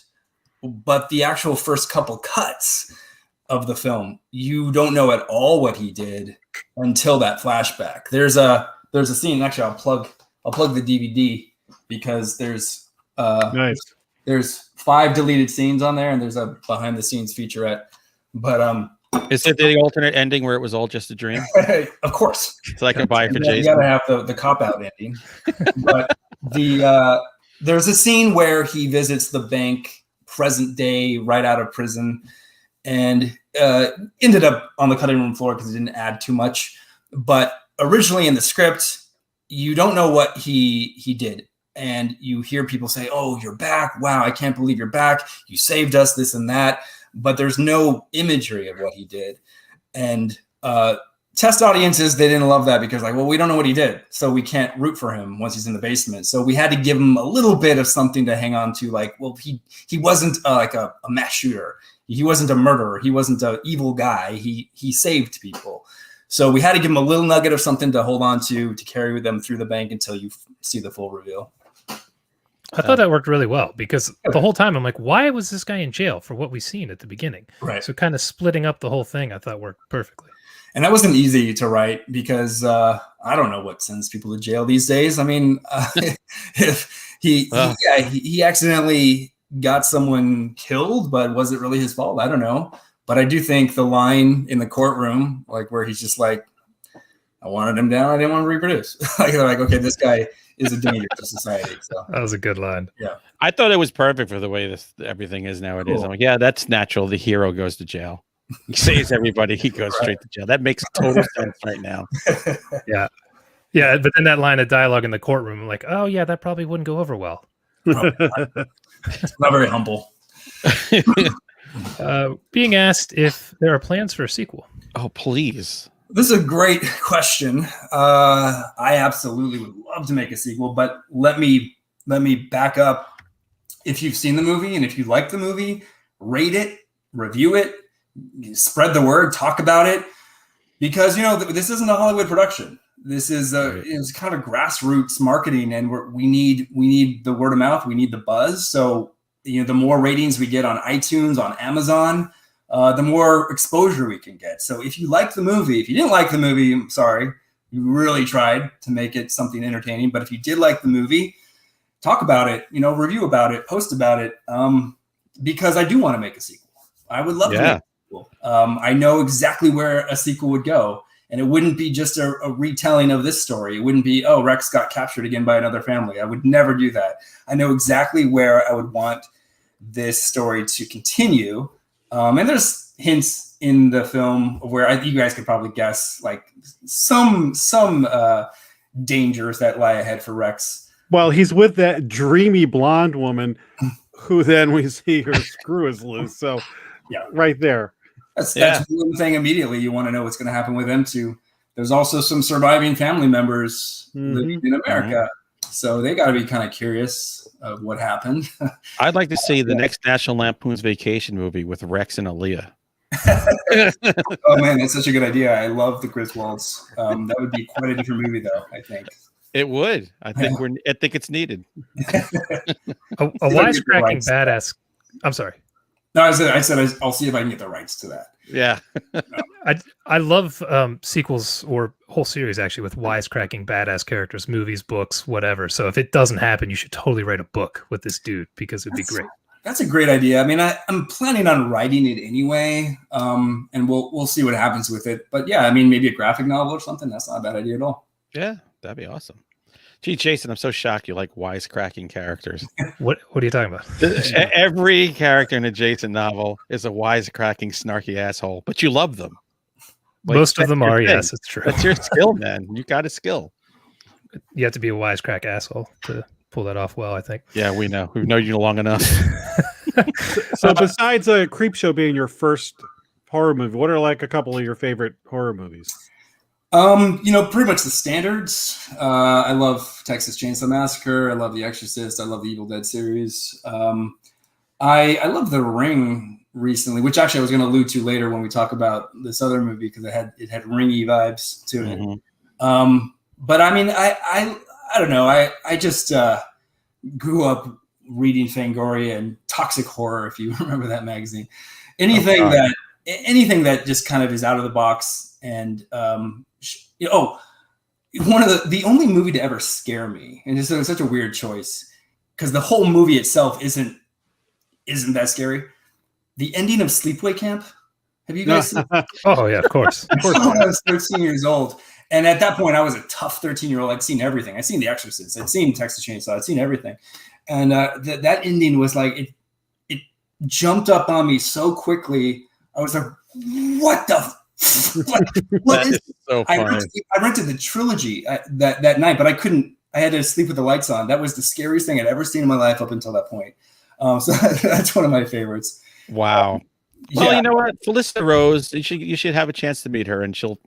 Speaker 5: but the actual first couple cuts of the film, you don't know at all what he did until that flashback. There's a scene. Actually, I'll plug the DVD, because there's
Speaker 7: Nice.
Speaker 5: there's 5 deleted scenes on there, and there's a behind the scenes featurette. But
Speaker 6: Is it the alternate ending where it was all just a dream?
Speaker 5: of course,
Speaker 6: So I can buy it for
Speaker 5: you
Speaker 6: Jason.
Speaker 5: gotta have the cop out ending. But there's a scene where he visits the bank present day, right out of prison, and ended up on the cutting room floor because it didn't add too much. But originally in the script, you don't know what he did. And you hear people say, "Oh, you're back. Wow, I can't believe you're back. You saved us, this and that." But there's no imagery of what he did. And test audiences, they didn't love that, because like, well, we don't know what he did, so we can't root for him once he's in the basement. So we had to give him a little bit of something to hang on to. Like, well, he wasn't like a mass shooter. He wasn't a murderer. He wasn't an evil guy. He saved people. So we had to give him a little nugget of something to hold on to carry them through the bank until you see the full reveal.
Speaker 4: I thought that worked really well, because the whole time I'm like, why was this guy in jail for what we've seen at the beginning?
Speaker 5: Right.
Speaker 4: So kind of splitting up the whole thing, I thought worked perfectly.
Speaker 5: And that wasn't easy to write, because I don't know what sends people to jail these days. I mean, if he accidentally got someone killed, but was it really his fault? I don't know. But I do think the line in the courtroom, like where he's just like, "I wanted him down. I didn't want to reproduce." Like, they're like, okay, this guy is a danger to society. So
Speaker 4: That was a good line.
Speaker 5: yeah.
Speaker 6: I thought it was perfect for the way everything is nowadays.
Speaker 5: Cool.
Speaker 6: I'm like, yeah, that's natural. The hero goes to jail. He saves everybody. He goes straight to jail. That makes total sense right now.
Speaker 4: Yeah. Yeah. But then that line of dialogue in the courtroom, I'm like, oh, yeah, that probably wouldn't go over well.
Speaker 5: It's not very humble.
Speaker 4: Being asked if there are plans for a sequel.
Speaker 6: Oh, please.
Speaker 5: This is a great question. I absolutely would love to make a sequel, but let me back up. If you've seen the movie and if you like the movie, rate it, review it, spread the word, talk about it, because this isn't a Hollywood production. This is it's kind of grassroots marketing, and we need the word of mouth, we need the buzz. So the more ratings we get on iTunes, on Amazon, the more exposure we can get. So if you like the movie, if you didn't like the movie, I'm sorry, you really tried to make it something entertaining. But if you did like the movie, talk about it, review about it, post about it, because I do want to make a sequel. I would love to make a sequel. I know exactly where a sequel would go, and it wouldn't be just a retelling of this story. It wouldn't be, oh, Rex got captured again by another family. I would never do that. I know exactly where I would want this story to continue. And there's hints in the film where you guys could probably guess, like some dangers that lie ahead for Rex.
Speaker 7: Well, he's with that dreamy blonde woman who then we see her screw is loose. So
Speaker 5: Yeah.
Speaker 7: right there.
Speaker 5: That's one thing immediately you want to know what's going to happen with them too. There's also some surviving family members living in America. So they got to be kind of curious of what happened.
Speaker 6: I'd like to see the next National Lampoon's Vacation movie with Rex and Aaliyah.
Speaker 5: Oh man, that's such a good idea. I love the Griswolds. That would be quite a different movie though, I think.
Speaker 6: It would. I think it's needed.
Speaker 4: A wisecracking badass. I'm sorry.
Speaker 5: No, I said I'll see if I can get the rights to that.
Speaker 6: Yeah.
Speaker 4: I love sequels or whole series actually with wisecracking badass characters, movies, books, whatever. So if it doesn't happen, you should totally write a book with this dude because it'd be great.
Speaker 5: That's a great idea. I mean, I'm planning on writing it anyway, and we'll see what happens with it. But yeah, I mean, maybe a graphic novel or something. That's not a bad idea at all.
Speaker 6: Yeah, that'd be awesome. Gee, Jason, I'm so shocked you like wisecracking characters.
Speaker 4: What are you talking about?
Speaker 6: Every character in a Jason novel is a wisecracking, snarky asshole, but you love them. Like,
Speaker 4: Most of them
Speaker 6: your
Speaker 4: are,
Speaker 6: thing.
Speaker 4: yes, it's true.
Speaker 6: That's your skill, man. You got a skill.
Speaker 4: You have to be a wisecrack asshole to pull that off well, I think.
Speaker 6: Yeah, we know. We've known you long enough.
Speaker 7: So besides a Creep Show being your first horror movie, what are like a couple of your favorite horror movies?
Speaker 5: Pretty much the standards. I love Texas Chainsaw Massacre. I love The Exorcist. I love the Evil Dead series. I love The Ring recently, which actually I was going to allude to later when we talk about this other movie because it had ringy vibes to it.
Speaker 6: Mhm.
Speaker 5: But I mean, I don't know. I just grew up reading Fangoria and Toxic Horror, if you remember that magazine. Anything that just kind of is out of the box and one of the only movie to ever scare me, and it's such a weird choice because the whole movie itself isn't that scary. The ending of Sleepaway Camp. Have you guys seen?
Speaker 4: Oh yeah, of course.
Speaker 5: I saw when I was 13 years old. And at that point, I was a tough 13-year-old. I'd seen everything. I'd seen The Exorcist. I'd seen Texas Chainsaw. I'd seen everything. And that ending was like, it jumped up on me so quickly. I was like, what the what is
Speaker 6: so funny.
Speaker 5: I rented the trilogy that night, but I couldn't. I had to sleep with the lights on. That was the scariest thing I'd ever seen in my life up until that point. So that's one of my favorites.
Speaker 6: Wow. Well, you know what? Felicity Rose, you should have a chance to meet her, and she'll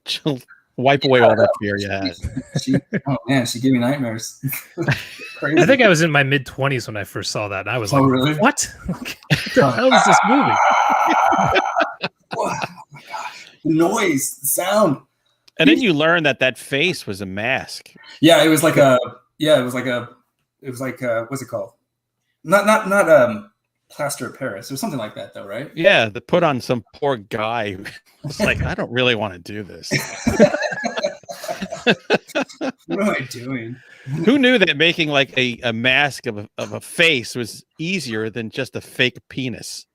Speaker 6: wipe away all that fear you had.
Speaker 5: Oh man, she gave me nightmares. Crazy.
Speaker 4: I think I was in my mid-20s when I first saw that, and I was like,
Speaker 5: really?
Speaker 4: what? What the hell is this movie?
Speaker 5: Oh my gosh. The noise, the sound.
Speaker 6: And then you learn that face was a mask.
Speaker 5: Yeah, it was like what's it called? Not plaster of Paris. It was something like that though, right?
Speaker 6: Yeah, the put on some poor guy. It's like, I don't really want to do this.
Speaker 5: What am I doing?
Speaker 6: Who knew that making like a mask of a face was easier than just a fake penis?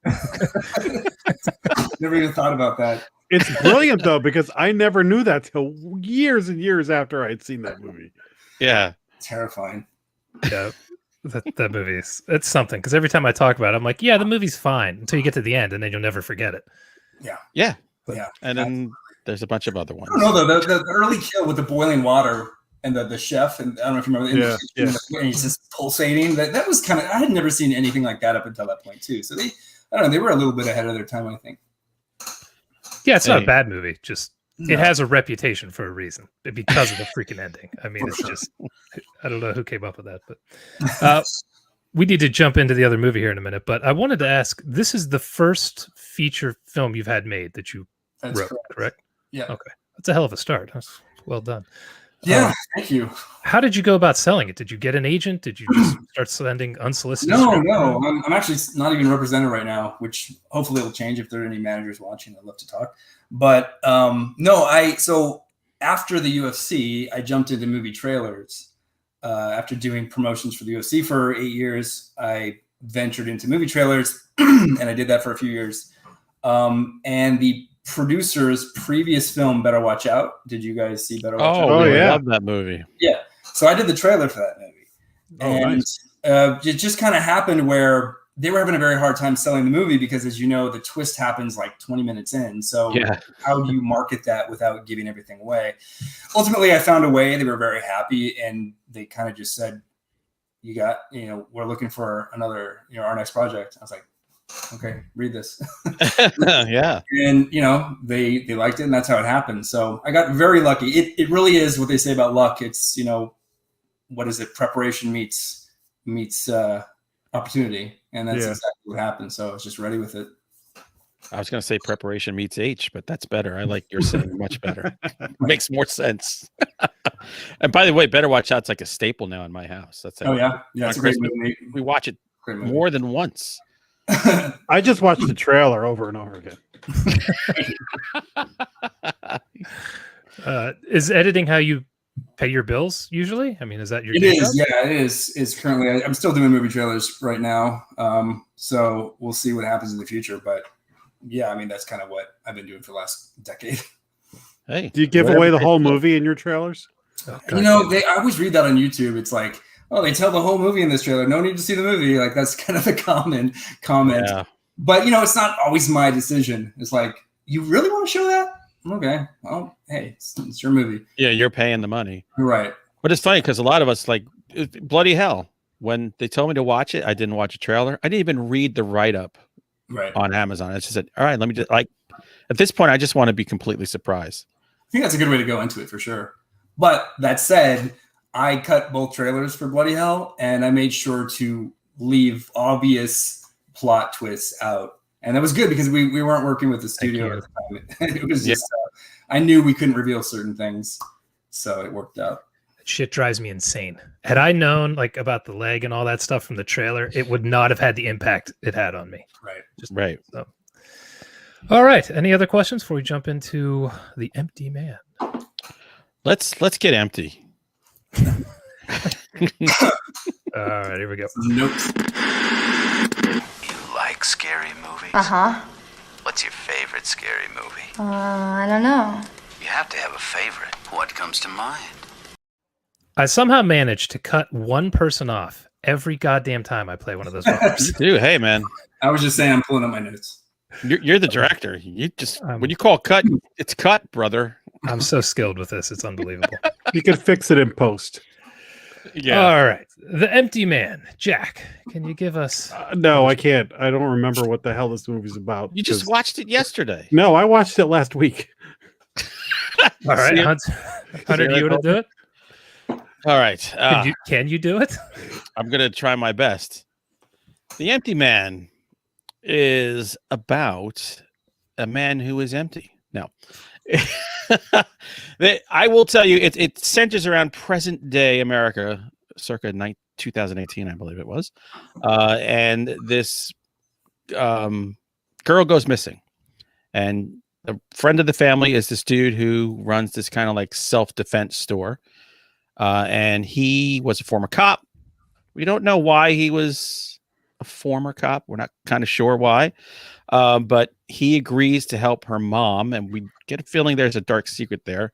Speaker 5: Never even thought about that.
Speaker 7: It's brilliant though, because I never knew that till years and years after I'd seen that movie.
Speaker 6: Yeah.
Speaker 5: Terrifying.
Speaker 4: Yeah. That movie it's something because every time I talk about it, I'm like, yeah, the movie's fine until you get to the end, and then you'll never forget it.
Speaker 6: Yeah.
Speaker 5: Yeah.
Speaker 6: And then there's a bunch of other ones.
Speaker 5: I don't know though. The early kill with the boiling water and the chef, and I don't know if you remember. And he's just pulsating. That was kind of. I had never seen anything like that up until that point too. So I don't know. They were a little bit ahead of their time, I think.
Speaker 4: Yeah, it's not a bad movie. Just it has a reputation for a reason because of the freaking ending. I mean, it's just I don't know who came up with that, but we need to jump into the other movie here in a minute. But I wanted to ask: this is the first feature film you've had made that you wrote, correct?
Speaker 5: Yeah.
Speaker 4: Okay, that's a hell of a start. That's well done.
Speaker 5: Yeah, thank you.
Speaker 4: How did you go about selling it? Did you get an agent? Did you just start sending unsolicited?
Speaker 5: No. I'm actually not even represented right now, which hopefully will change if there are any managers watching. I'd love to talk. But so after the UFC, I jumped into movie trailers. After doing promotions for the UFC for 8 years, I ventured into movie trailers, and I did that for a few years. And the producer's previous film, Better Watch Out. Did you guys see Better Watch Out?
Speaker 6: Oh, yeah. I love that movie.
Speaker 5: Yeah. So I did the trailer for that movie. And it just kind of happened where they were having a very hard time selling the movie because, as you know, the twist happens like 20 minutes in. So how do you market that without giving everything away? Ultimately, I found a way. They were very happy, and they kind of just said, we're looking for another, our next project. I was like, okay, read this.
Speaker 6: Yeah.
Speaker 5: And, they liked it, and that's how it happened. So I got very lucky. It really is what they say about luck. It's, what is it? Preparation meets opportunity. And that's exactly what happened. So I was just ready with it.
Speaker 6: I was going to say preparation meets H, but that's better. I like your saying much better. Makes more sense. And by the way, Better Watch Out's like a staple now in my house. That's
Speaker 5: yeah. Yeah, it's a great movie.
Speaker 6: We watch it more than once.
Speaker 7: I just watched the trailer over and over again.
Speaker 4: Is editing how you pay your bills usually? I mean, is that your
Speaker 5: It
Speaker 4: day
Speaker 5: is,
Speaker 4: job?
Speaker 5: yeah, it is. It's currently. I'm still doing movie trailers right now, so we'll see what happens in the future. But yeah, I mean, that's kind of what I've been doing for the last decade.
Speaker 6: Hey,
Speaker 7: Do you give
Speaker 6: whatever
Speaker 7: away the
Speaker 6: they
Speaker 7: whole
Speaker 6: do.
Speaker 7: movie in your trailers?
Speaker 4: Oh,
Speaker 5: You know, I always read that on YouTube. It's like, oh, they tell the whole movie in this trailer. No need to see the movie. Like that's kind of a common comment.
Speaker 6: Yeah.
Speaker 5: But it's not always my decision. It's like, you really want to show that? Okay, well, hey, it's your movie.
Speaker 6: Yeah, you're paying the money.
Speaker 5: You're right.
Speaker 6: But it's funny because a lot of us bloody hell. When they told me to watch it, I didn't watch a trailer. I didn't even read the write-up
Speaker 5: Right.
Speaker 6: on Amazon. I just said, all right, let me just at this point, I just want to be completely surprised.
Speaker 5: I think that's a good way to go into it for sure. But that said, I cut both trailers for Bloody Hell, and I made sure to leave obvious plot twists out. And that was good because we weren't working with the studio at the time. It was just, I knew we couldn't reveal certain things. So it worked out.
Speaker 4: Shit drives me insane. Had I known like about the leg and all that stuff from the trailer, it would not have had the impact it had on me.
Speaker 5: Right.
Speaker 6: Right.
Speaker 4: So. All right. Any other questions before we jump into The Empty Man?
Speaker 6: Let's get empty.
Speaker 4: All right, here we go.
Speaker 5: Nope.
Speaker 8: You like scary movies?
Speaker 9: Uh-huh.
Speaker 8: What's your favorite scary movie?
Speaker 9: I don't know.
Speaker 8: You have to have a favorite. What comes to mind?
Speaker 4: I somehow managed to cut one person off every goddamn time I play one of those bumpers.
Speaker 6: Dude, hey man,
Speaker 5: I was just saying, I'm pulling up my notes.
Speaker 6: you're the director. You just when you call cut, it's cut, brother.
Speaker 4: I'm so skilled with this. It's unbelievable.
Speaker 7: You can fix it in post.
Speaker 6: Yeah.
Speaker 4: All right. The Empty Man. Jack, can you give us...
Speaker 7: No, I can't. I don't remember what the hell this movie's about.
Speaker 6: You just watched it yesterday.
Speaker 7: No, I watched it last week.
Speaker 4: All right, Hunter, do you want to do it?
Speaker 6: All right.
Speaker 4: Can you do it?
Speaker 6: I'm going to try my best. The Empty Man is about a man who is empty. No. I will tell you, it centers around present day America, circa 2018, I believe it was. And this girl goes missing. And a friend of the family is this dude who runs this kind of like self-defense store. And he was a former cop. We don't know why he was a former cop. We're not kind of sure why. But he agrees to help her mom. And we get a feeling there's a dark secret there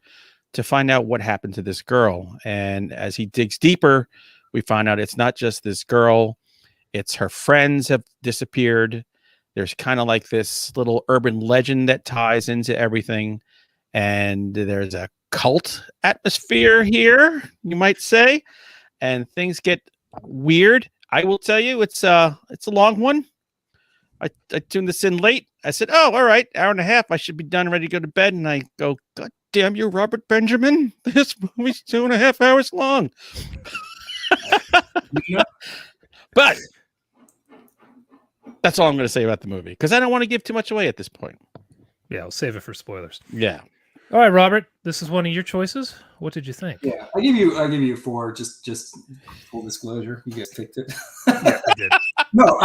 Speaker 6: to find out what happened to this girl. And as he digs deeper, we find out it's not just this girl. It's her friends have disappeared. There's kind of like this little urban legend that ties into everything. And there's a cult atmosphere here, you might say. And things get weird. I will tell you, it's a long one. I tuned this in late. I said, oh, all right, hour and a half. I should be done, ready to go to bed. And I go, God damn you, Robert Benjamin. This movie's 2.5 hours long. But that's all I'm going to say about the movie because I don't want to give too much away at this point.
Speaker 4: Yeah, we'll save it for spoilers.
Speaker 6: Yeah.
Speaker 4: All right, Robert, this is one of your choices. What did you think?
Speaker 5: Yeah, I give you 4. Just full disclosure, you guys picked it.
Speaker 4: Yeah, I did.
Speaker 5: No,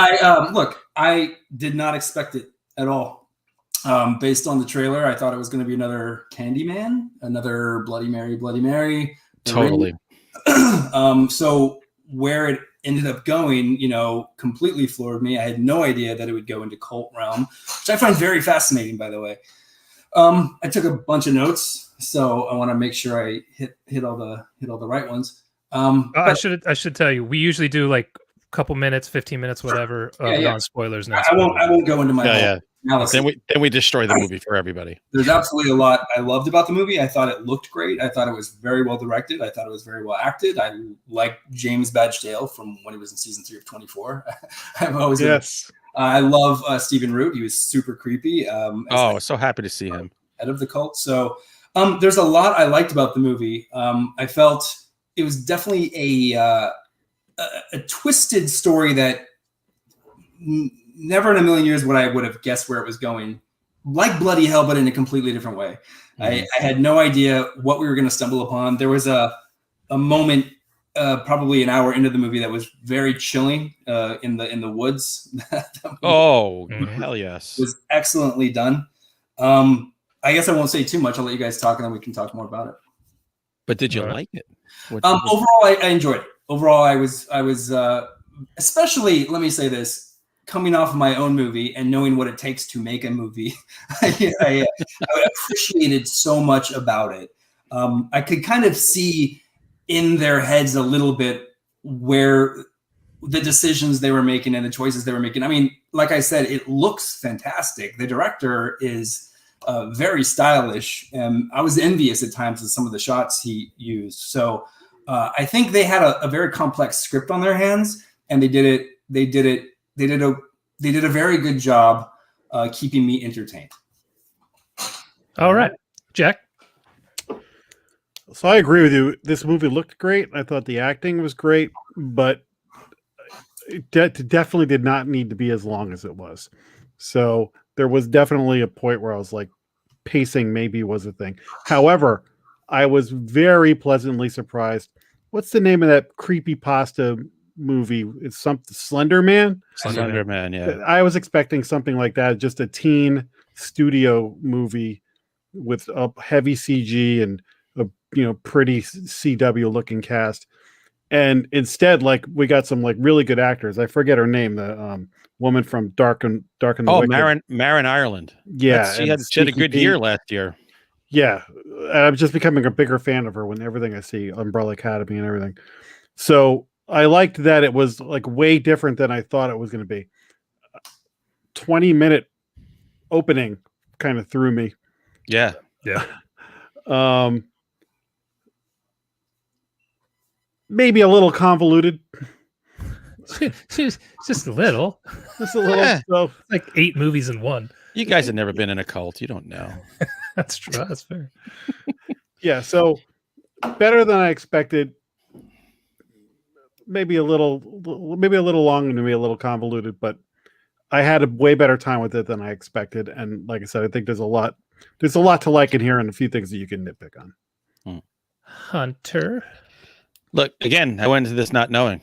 Speaker 5: I did not expect it at all. Based on the trailer, I thought it was going to be another Candyman, another Bloody Mary.
Speaker 6: Totally.
Speaker 5: So where it ended up going, completely floored me. I had no idea that it would go into cult realm, which I find very fascinating, by the way. I took a bunch of notes, so I want to make sure I hit all the right ones.
Speaker 4: I should tell you, we usually do like a couple minutes, 15 minutes, whatever, non-spoilers.
Speaker 5: I won't go into my analysis.
Speaker 6: Then we destroy the movie for everybody.
Speaker 5: There's absolutely a lot I loved about the movie. I thought it looked great. I thought it was very well directed. I thought it was very well acted. I like James Badge Dale from when he was in season 3 of 24. I've always I love Stephen Root. He was super creepy.
Speaker 6: So happy to see him.
Speaker 5: Head of the cult. So there's a lot I liked about the movie. I felt it was definitely a twisted story that never in a million years would I would have guessed where it was going. Like Bloody Hell, but in a completely different way. Mm-hmm. I had no idea what we were going to stumble upon. There was a moment probably an hour into the movie that was very chilling in the woods.
Speaker 6: Oh, hell yes.
Speaker 5: Was excellently done. I guess I won't say too much. I'll let you guys talk, and then we can talk more about it.
Speaker 6: But did you like it?
Speaker 5: Overall, I enjoyed it. Overall, I was especially, let me say this, coming off of my own movie and knowing what it takes to make a movie, I appreciated so much about it. I could kind of see in their heads a little bit where the decisions they were making and the choices they were making. I mean, like I said, it looks fantastic. The director is very stylish. I was envious at times of some of the shots he used. So I think they had a very complex script on their hands, and they did a very good job keeping me entertained.
Speaker 4: All right, Jack.
Speaker 7: So I agree with you. This movie looked great. I thought the acting was great, but it definitely did not need to be as long as it was. So there was definitely a point where I was like, pacing maybe was a thing. However, I was very pleasantly surprised. What's the name of that creepy pasta movie? It's something Slender Man.
Speaker 6: Slender Man, yeah.
Speaker 7: I was expecting something like that, just a teen studio movie with a heavy CG and a pretty CW looking cast. And instead, like, we got some like really good actors. I forget her name, the woman from Dark and the
Speaker 6: Marin Ireland.
Speaker 7: Yeah,
Speaker 6: she had a good year last year.
Speaker 7: Yeah, I'm just becoming a bigger fan of her when everything I see, Umbrella Academy and everything. So I liked that it was like way different than I thought it was going to be. 20-minute opening kind of threw me.
Speaker 6: Yeah.
Speaker 7: Maybe a little convoluted.
Speaker 4: She's just a little.
Speaker 7: Just a little. So,
Speaker 4: like 8 movies in one.
Speaker 6: You guys have never been in a cult. You don't know.
Speaker 4: That's true. That's fair.
Speaker 7: Yeah. So better than I expected. Maybe a little long and maybe a little convoluted, but I had a way better time with it than I expected. And like I said, I think there's a lot to like in here and a few things that you can nitpick on.
Speaker 4: Hunter.
Speaker 6: Look, again, I went into this not knowing.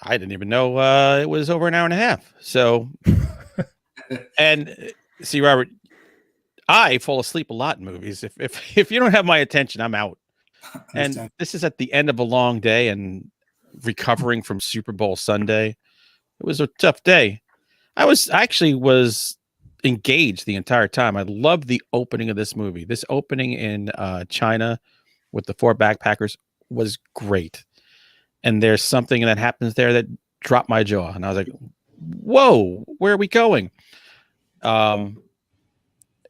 Speaker 6: I didn't even know it was over an hour and a half. So, and see, Robert, I fall asleep a lot in movies. If you don't have my attention, I'm out. And this is at the end of a long day and recovering from Super Bowl Sunday. It was a tough day. I actually was engaged the entire time. I loved the opening of this movie. This opening in China with the 4 backpackers was great. And there's something that happens there that dropped my jaw. And I was like, whoa, where are we going? I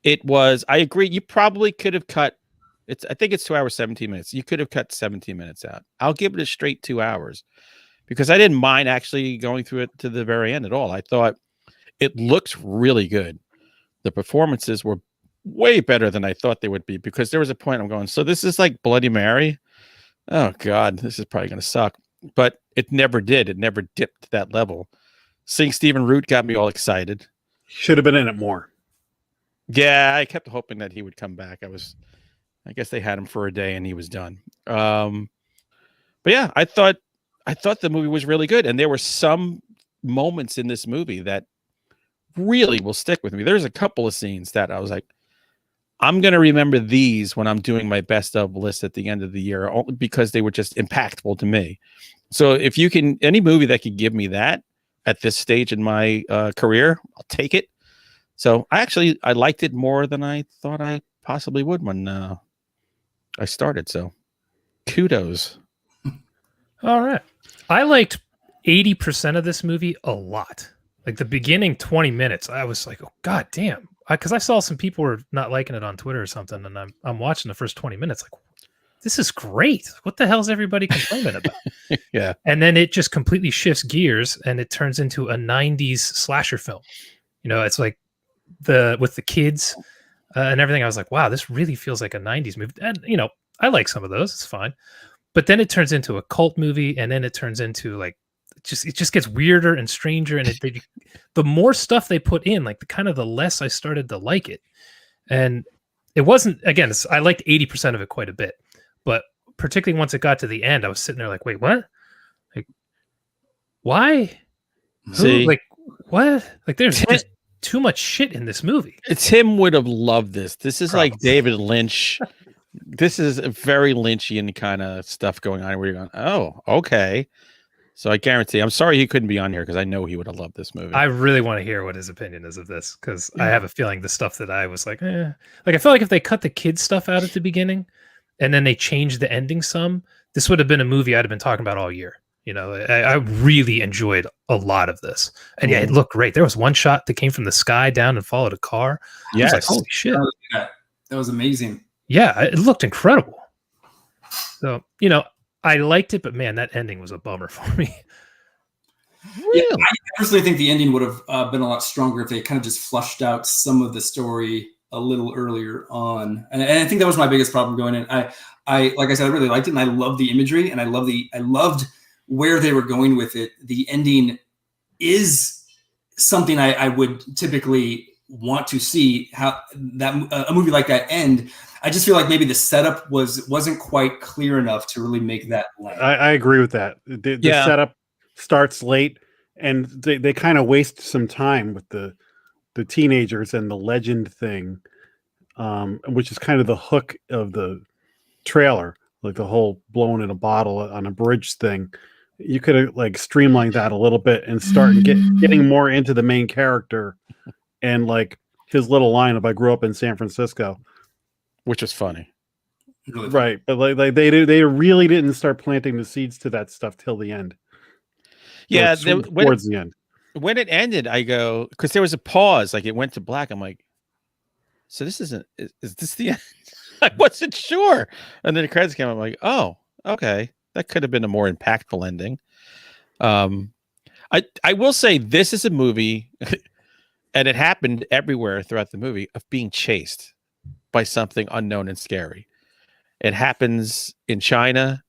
Speaker 6: agree. You probably could have cut I think it's 2 hours, 17 minutes. You could have cut 17 minutes out. I'll give it a straight 2 hours because I didn't mind actually going through it to the very end at all. I thought it looks really good. The performances were way better than I thought they would be because there was a point I'm going, so this is like Bloody Mary. Oh God, this is probably going to suck. But it never did. It never dipped to that level. Seeing Stephen Root got me all excited.
Speaker 7: Should have been in it more.
Speaker 6: Yeah, I kept hoping that he would come back. I guess they had him for a day and he was done. But yeah, I thought the movie was really good. And there were some moments in this movie that really will stick with me. There's a couple of scenes that I was like, I'm going to remember these when I'm doing my best of list at the end of the year, only because they were just impactful to me. So if you can, any movie that could give me that at this stage in my career, I'll take it. So I liked it more than I thought I possibly would when I started. So kudos.
Speaker 4: All right. I liked 80% of this movie a lot. Like the beginning 20 minutes, I was like, oh, God damn. Because I saw some people were not liking it on Twitter or something, and I'm watching the first 20 minutes like, this is great. What the hell is everybody complaining about?
Speaker 6: Yeah.
Speaker 4: And then it just completely shifts gears, and it turns into a 90s slasher film. It's like with the kids and everything. I was like, wow, this really feels like a 90s movie. And, I like some of those. It's fine. But then it turns into a cult movie, and then it turns into like, it just gets weirder and stranger, and the more stuff they put in, like the less I started to like it. And it wasn't, again, I liked 80% of it quite a bit, but particularly once it got to the end, I was sitting there like, wait, what? Why?
Speaker 6: See,
Speaker 4: Like what? Like there's just too much shit in this movie.
Speaker 6: Tim would have loved this. This is like
Speaker 4: Probably.
Speaker 6: David Lynch. This is a very Lynchian kind of stuff going on where you're going, oh, okay. So I guarantee, I'm sorry he couldn't be on here because I know he would have loved this movie.
Speaker 4: I really want to hear what his opinion is of this because I have a feeling the stuff that I was like, like I feel like if they cut the kids stuff out at the beginning and then they changed the ending some, this would have been a movie I'd have been talking about all year. You know, I really enjoyed a lot of this, and yeah, it looked great. There was one shot that came from the sky down and followed a car.
Speaker 6: Yes,
Speaker 4: I was like, holy shit,
Speaker 5: that was amazing.
Speaker 4: Yeah, it looked incredible. So you know, I liked it, but man, that ending was a bummer for me.
Speaker 5: Really? Yeah, I personally think the ending would have been a lot stronger if they kind of just flushed out some of the story a little earlier on. And I think that was my biggest problem going in. I like I said, I really liked it, and I loved the imagery, and I loved where they were going with it. The ending is something I would typically want to see. How that a movie like that end. I just feel like maybe the setup wasn't quite clear enough to really make that land.
Speaker 7: I agree with that. The setup starts late, and they kind of waste some time with the teenagers and the legend thing, which is kind of the hook of the trailer, like the whole blown in a bottle on a bridge thing. You could have like streamlined that a little bit and start getting more into the main character and like his little line of "I grew up in San Francisco,"
Speaker 6: which is funny,
Speaker 5: really
Speaker 7: right? But like they really didn't start planting the seeds to that stuff till the end.
Speaker 6: Yeah,
Speaker 7: towards the end.
Speaker 6: When it ended, I go because there was a pause, like it went to black. I'm like, so this isn't is this the end? I wasn't sure, and then the credits came. I'm like, oh, okay. That could have been a more impactful ending. I will say this is a movie, and it happened everywhere throughout the movie, of being chased by something unknown and scary. It happens in China.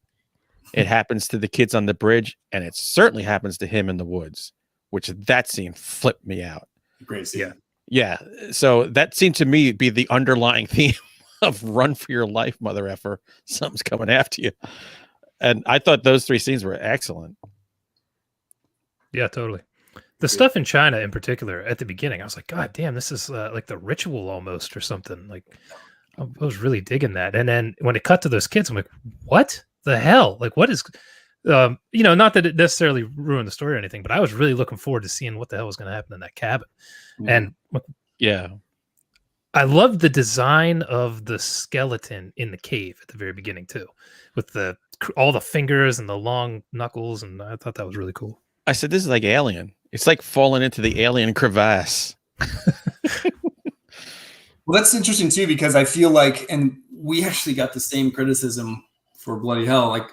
Speaker 6: It happens to the kids on the bridge, and it certainly happens to him in the woods, which that scene flipped me out.
Speaker 5: Great scene.
Speaker 6: Yeah. So that seemed to me be the underlying theme of run for your life, mother effer. Something's coming after you. And I thought those three scenes were excellent. Yeah,
Speaker 4: totally. The stuff in China in particular at the beginning, I was like, God damn, this is like the ritual almost or something. Like I was really digging that. And then when it cut to those kids, I'm like, what the hell? Like what is, not that it necessarily ruined the story or anything, but I was really looking forward to seeing what the hell was going to happen in that cabin. And
Speaker 6: yeah,
Speaker 4: I loved the design of the skeleton in the cave at the very beginning too, with all the fingers and the long knuckles, and I thought that was really cool.
Speaker 6: I said, this is like Alien. It's like falling into the alien crevasse.
Speaker 5: Well, that's interesting too, because I feel like, and we actually got the same criticism for Bloody Hell, like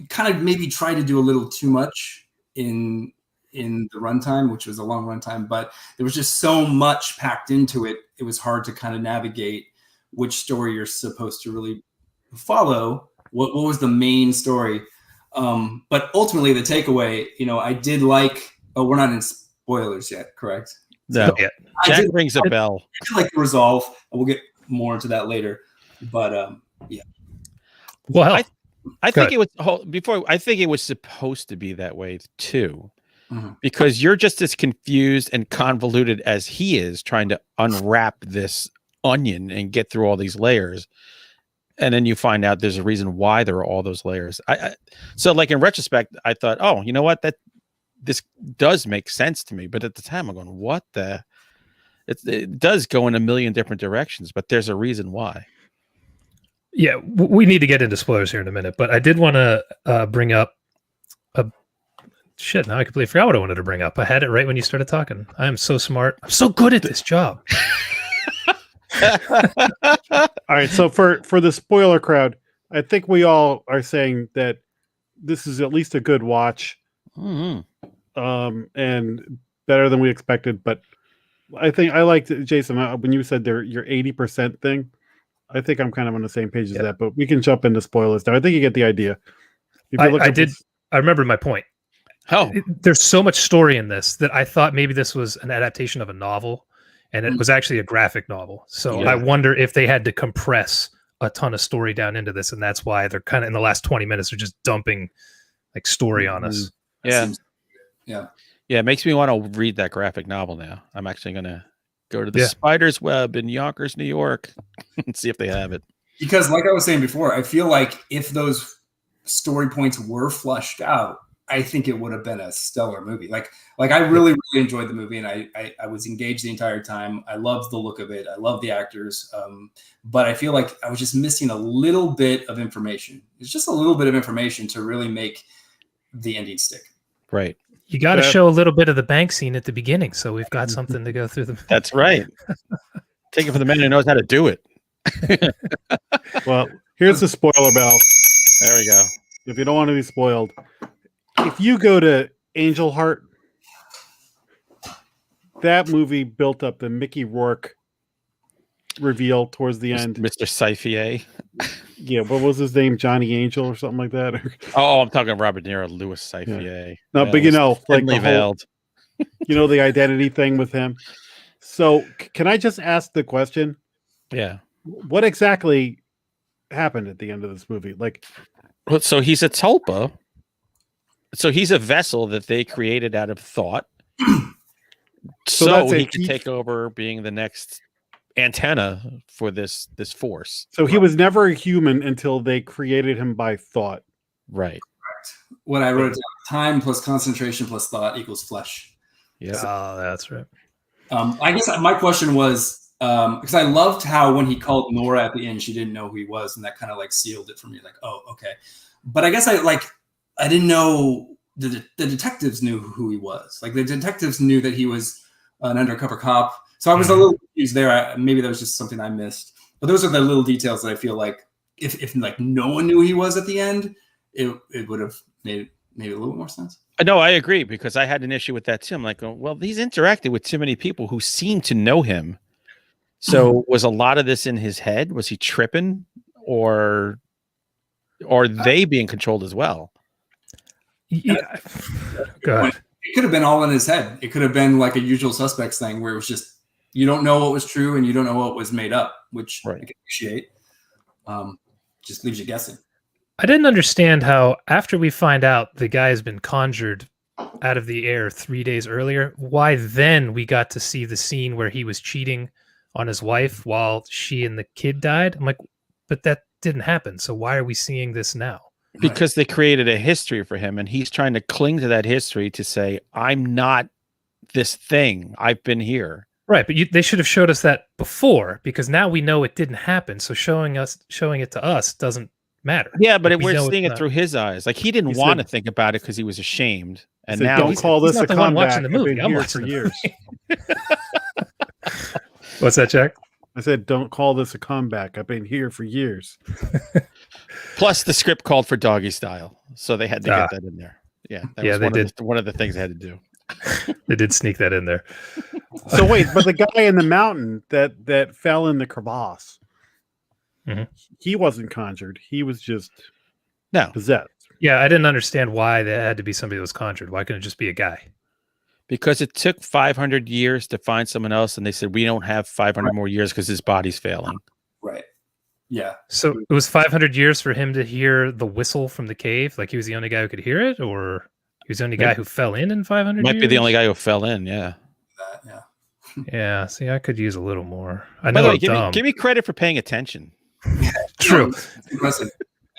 Speaker 5: kind of maybe tried to do a little too much in the runtime, which was a long runtime, but there was just so much packed into it. It was hard to kind of navigate which story you're supposed to really follow. What was the main story? But ultimately the takeaway, I did like, we're not in spoilers yet, correct?
Speaker 6: No, Jack rings a bell.
Speaker 5: I did like the resolve, and we'll get more into that later. But yeah.
Speaker 6: Well, I think it was I think it was supposed to be that way too. Mm-hmm. Because you're just as confused and convoluted as he is trying to unwrap this onion and get through all these layers. And then you find out there's a reason why there are all those layers. So like in retrospect, I thought, oh, you know what? This does make sense to me. But at the time I'm going, what the? It does go in a million different directions, but there's a reason why.
Speaker 4: Yeah, we need to get into spoilers here in a minute. But I did want to bring up shit, now I completely forgot what I wanted to bring up. I had it right when you started talking. I am so smart. I'm so good at this job.
Speaker 7: All right, so for the spoiler crowd, I think we all are saying that this is at least a good watch, and better than we expected. But I think I liked it, Jason, when you said your 80% thing. I think I'm kind of on the same page as that, but we can jump into spoilers now. I think you get the idea.
Speaker 4: I remember my point.
Speaker 6: Oh,
Speaker 4: there's so much story in this that I thought maybe this was an adaptation of a novel, and it was actually a graphic novel. So I wonder if they had to compress a ton of story down into this, and that's why they're kind of in the last 20 minutes they're just dumping like story on us.
Speaker 6: Yeah.
Speaker 5: Yeah.
Speaker 6: Yeah, it makes me want to read that graphic novel now. I'm actually going to go to the
Speaker 4: Yeah.
Speaker 6: Spider's Web in Yonkers, New York, and see if they have it.
Speaker 5: Because like I was saying before, I feel like if those story points were flushed out, I think it would have been a stellar movie. Like I really enjoyed the movie, and I was engaged the entire time. I loved the look of it. I love the actors. But I feel like I was just missing a little bit of information. It's just a little bit of information to really make the ending stick.
Speaker 6: Right.
Speaker 4: You got to show a little bit of the bank scene at the beginning, so we've got something to go through.
Speaker 6: That's right. Take it from the man who knows how to do it.
Speaker 7: Well, here's the spoiler bell.
Speaker 6: There we go.
Speaker 7: If you don't want to be spoiled, if you go to Angel Heart, that movie built up the Mickey Rourke reveal towards the end.
Speaker 6: Mr. Saifier.
Speaker 7: Yeah, what was his name? Johnny Angel or something like that?
Speaker 6: Oh, I'm talking Robert De Niro, Louis Saifier.
Speaker 7: Yeah. No, but you know, like the whole,
Speaker 6: veiled.
Speaker 7: you know, the identity thing with him. So can I just ask the question?
Speaker 6: Yeah.
Speaker 7: What exactly happened at the end of this movie? Like,
Speaker 6: So he's a tulpa. So he's a vessel that they created out of thought. So he could take over being the next antenna for this force.
Speaker 7: So he was never a human until they created him by thought.
Speaker 6: Right.
Speaker 5: What I wrote down: time plus concentration plus thought equals flesh.
Speaker 6: Yeah.
Speaker 4: Oh, that's right.
Speaker 5: I guess my question was because I loved how when he called Nora at the end, she didn't know who he was, and that kind of like sealed it for me. Like, oh, okay. But I guess I didn't know the detectives knew who he was. Like the detectives knew that he was an undercover cop. So I was a little confused there. Maybe that was just something I missed. But those are the little details that I feel like if like no one knew who he was at the end, it would have made a little more sense.
Speaker 6: No, I agree, because I had an issue with that too. I'm like, oh, well, he's interacted with too many people who seem to know him. So was a lot of this in his head? Was he tripping, or are they being controlled as well?
Speaker 4: Yeah. God.
Speaker 5: It could have been all in his head. It could have been like a Usual Suspects thing where it was just you don't know what was true and you don't know what was made up, which I can appreciate. Just leaves you guessing.
Speaker 4: I didn't understand how after we find out the guy has been conjured out of the air 3 days earlier, why then we got to see the scene where he was cheating on his wife while she and the kid died. I'm like, but that didn't happen. So why are we seeing this now?
Speaker 6: Because they created a history for him, and he's trying to cling to that history to say, I'm not this thing. I've been here.
Speaker 4: Right, but they should have showed us that before, because now we know it didn't happen. So showing it to us doesn't matter.
Speaker 6: Yeah, but
Speaker 4: like,
Speaker 6: we're seeing it through his eyes. Like he didn't want to think about it because he was ashamed. And now
Speaker 7: don't call this a comeback.
Speaker 4: Watching the movie. I'm
Speaker 7: watching for years.
Speaker 4: What's that, Jack?
Speaker 7: I said, don't call this a comeback. I've been here for years.
Speaker 6: Plus, the script called for doggy style, so they had to get that in there. Yeah,
Speaker 4: they did.
Speaker 6: One of the things they had to do.
Speaker 4: They did sneak that in there.
Speaker 7: So wait, but the guy in the mountain that fell in the crevasse, he wasn't conjured. He was just possessed.
Speaker 4: Yeah, I didn't understand why there had to be somebody that was conjured. Why couldn't it just be a guy?
Speaker 6: Because it took 500 years to find someone else, and they said we don't have 500 more years because his body's failing.
Speaker 5: Right. Yeah.
Speaker 4: So it was 500 years for him to hear the whistle from the cave? Like he was the only guy who could hear it? Or he was the only guy who fell in 500
Speaker 6: Might
Speaker 4: years?
Speaker 6: be the only guy who fell in, yeah.
Speaker 5: Yeah.
Speaker 4: Yeah, see, I could use a little more. I
Speaker 6: By
Speaker 4: know
Speaker 6: the way, give me credit for paying attention.
Speaker 4: True.
Speaker 5: It's impressive.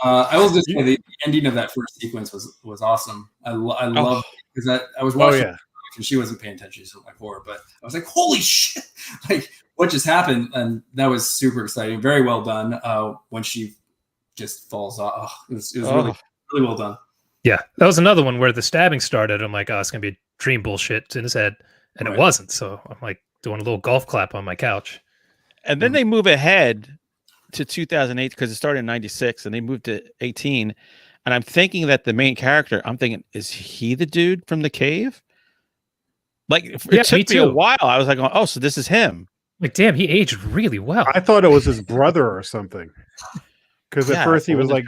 Speaker 5: I will just say the ending of that first sequence was awesome. I love because I was watching and she wasn't paying attention to my horror, but I was like, holy shit, like what just happened? And that was super exciting. Very well done. When she just falls off. It was really well done.
Speaker 4: Yeah, that was another one where the stabbing started. I'm like, oh, it's going to be dream bullshit in his head. And it wasn't. So I'm like doing a little golf clap on my couch.
Speaker 6: And then they move ahead to 2008 because it started in 96 and they moved to 18. And I'm thinking that the main character, I'm thinking, is he the dude from the cave? Like it took me a while. I was like, oh, so this is him.
Speaker 4: Like, damn, he aged really well.
Speaker 7: I thought it was his brother or something. Because at first he was like,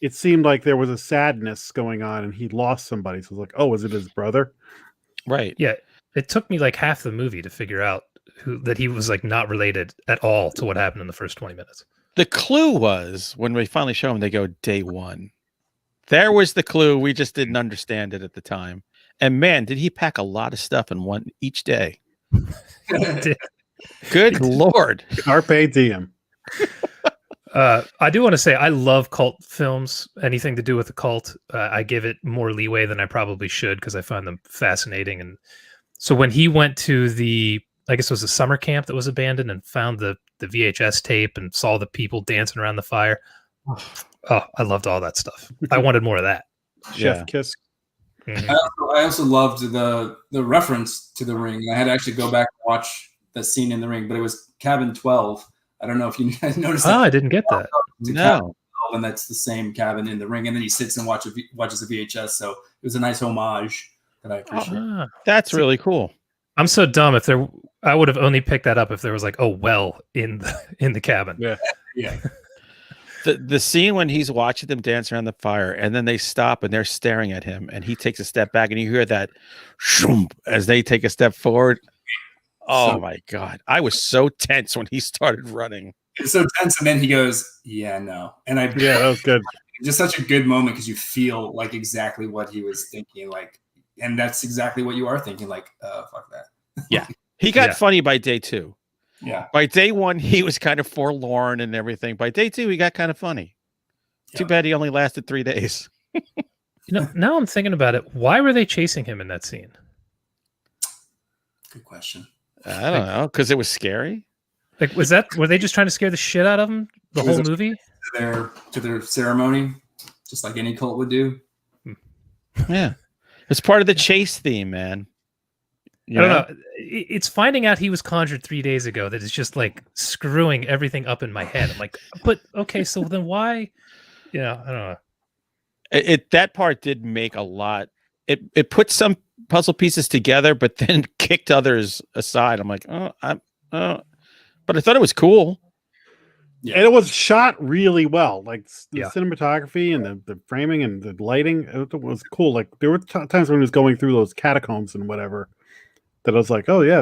Speaker 7: it seemed like there was a sadness going on and he lost somebody. So I was like, oh, is it his brother?
Speaker 6: Right.
Speaker 4: Yeah. It took me like half the movie to figure out that he was like not related at all to what happened in the first 20 minutes.
Speaker 6: The clue was when we finally show him, they go day one. There was the clue. We just didn't understand it at the time. And man, did he pack a lot of stuff in one each day. Good Lord.
Speaker 7: Carpe diem.
Speaker 4: I do want to say I love cult films. Anything to do with the cult, I give it more leeway than I probably should because I find them fascinating. And so when he went to I guess it was a summer camp that was abandoned and found the VHS tape and saw the people dancing around the fire. Oh, I loved all that stuff. I wanted more of that.
Speaker 7: Chef kiss.
Speaker 4: Mhm.
Speaker 5: I also loved the reference to The Ring. I had to actually go back and watch the scene in The Ring, but it was Cabin 12. I don't know if you guys noticed that.
Speaker 4: Oh, I didn't get that.
Speaker 5: It's a
Speaker 6: No.
Speaker 5: cabin 12, and that's the same cabin in The Ring. And then he sits and watches the VHS. So it was a nice homage that I appreciate.
Speaker 4: Ah.
Speaker 6: That's really cool.
Speaker 4: I'm so dumb. I would have only picked that up if there was like, oh, well, in the cabin.
Speaker 7: Yeah.
Speaker 5: Yeah.
Speaker 6: The scene when he's watching them dance around the fire and then they stop and they're staring at him and he takes a step back and you hear that shoom as they take a step forward. Oh my God. I was so tense when he started running.
Speaker 5: It's so tense. And then he goes, yeah, no. And
Speaker 7: Yeah, that was good.
Speaker 5: just such a good moment because you feel like exactly what he was thinking. Like, and that's exactly what you are thinking. Like, fuck that.
Speaker 6: Yeah. He got
Speaker 4: Yeah.
Speaker 6: funny by day 2.
Speaker 5: Yeah.
Speaker 6: By day 1, he was kind of forlorn and everything. By day 2, he got kind of funny. Too bad he only lasted 3 days.
Speaker 4: Now I'm thinking about it. Why were they chasing him in that scene?
Speaker 5: Good question.
Speaker 6: I don't know. Because it was scary.
Speaker 4: Like, were they just trying to scare the shit out of him the whole movie?
Speaker 5: To their ceremony, just like any cult would do.
Speaker 6: Yeah. It's part of the chase theme, man.
Speaker 4: I don't know. It's finding out he was conjured 3 days ago that is just like screwing everything up in my head. I'm like, but okay, so then why? Yeah, I don't know.
Speaker 6: That part did make a lot. It put some puzzle pieces together, but then kicked others aside. I'm like, but I thought it was cool.
Speaker 7: Yeah. And it was shot really well. Like the
Speaker 4: Yeah.
Speaker 7: cinematography and the framing and the lighting, it was cool. Like there were times when he was going through those catacombs and whatever that I was like, oh yeah,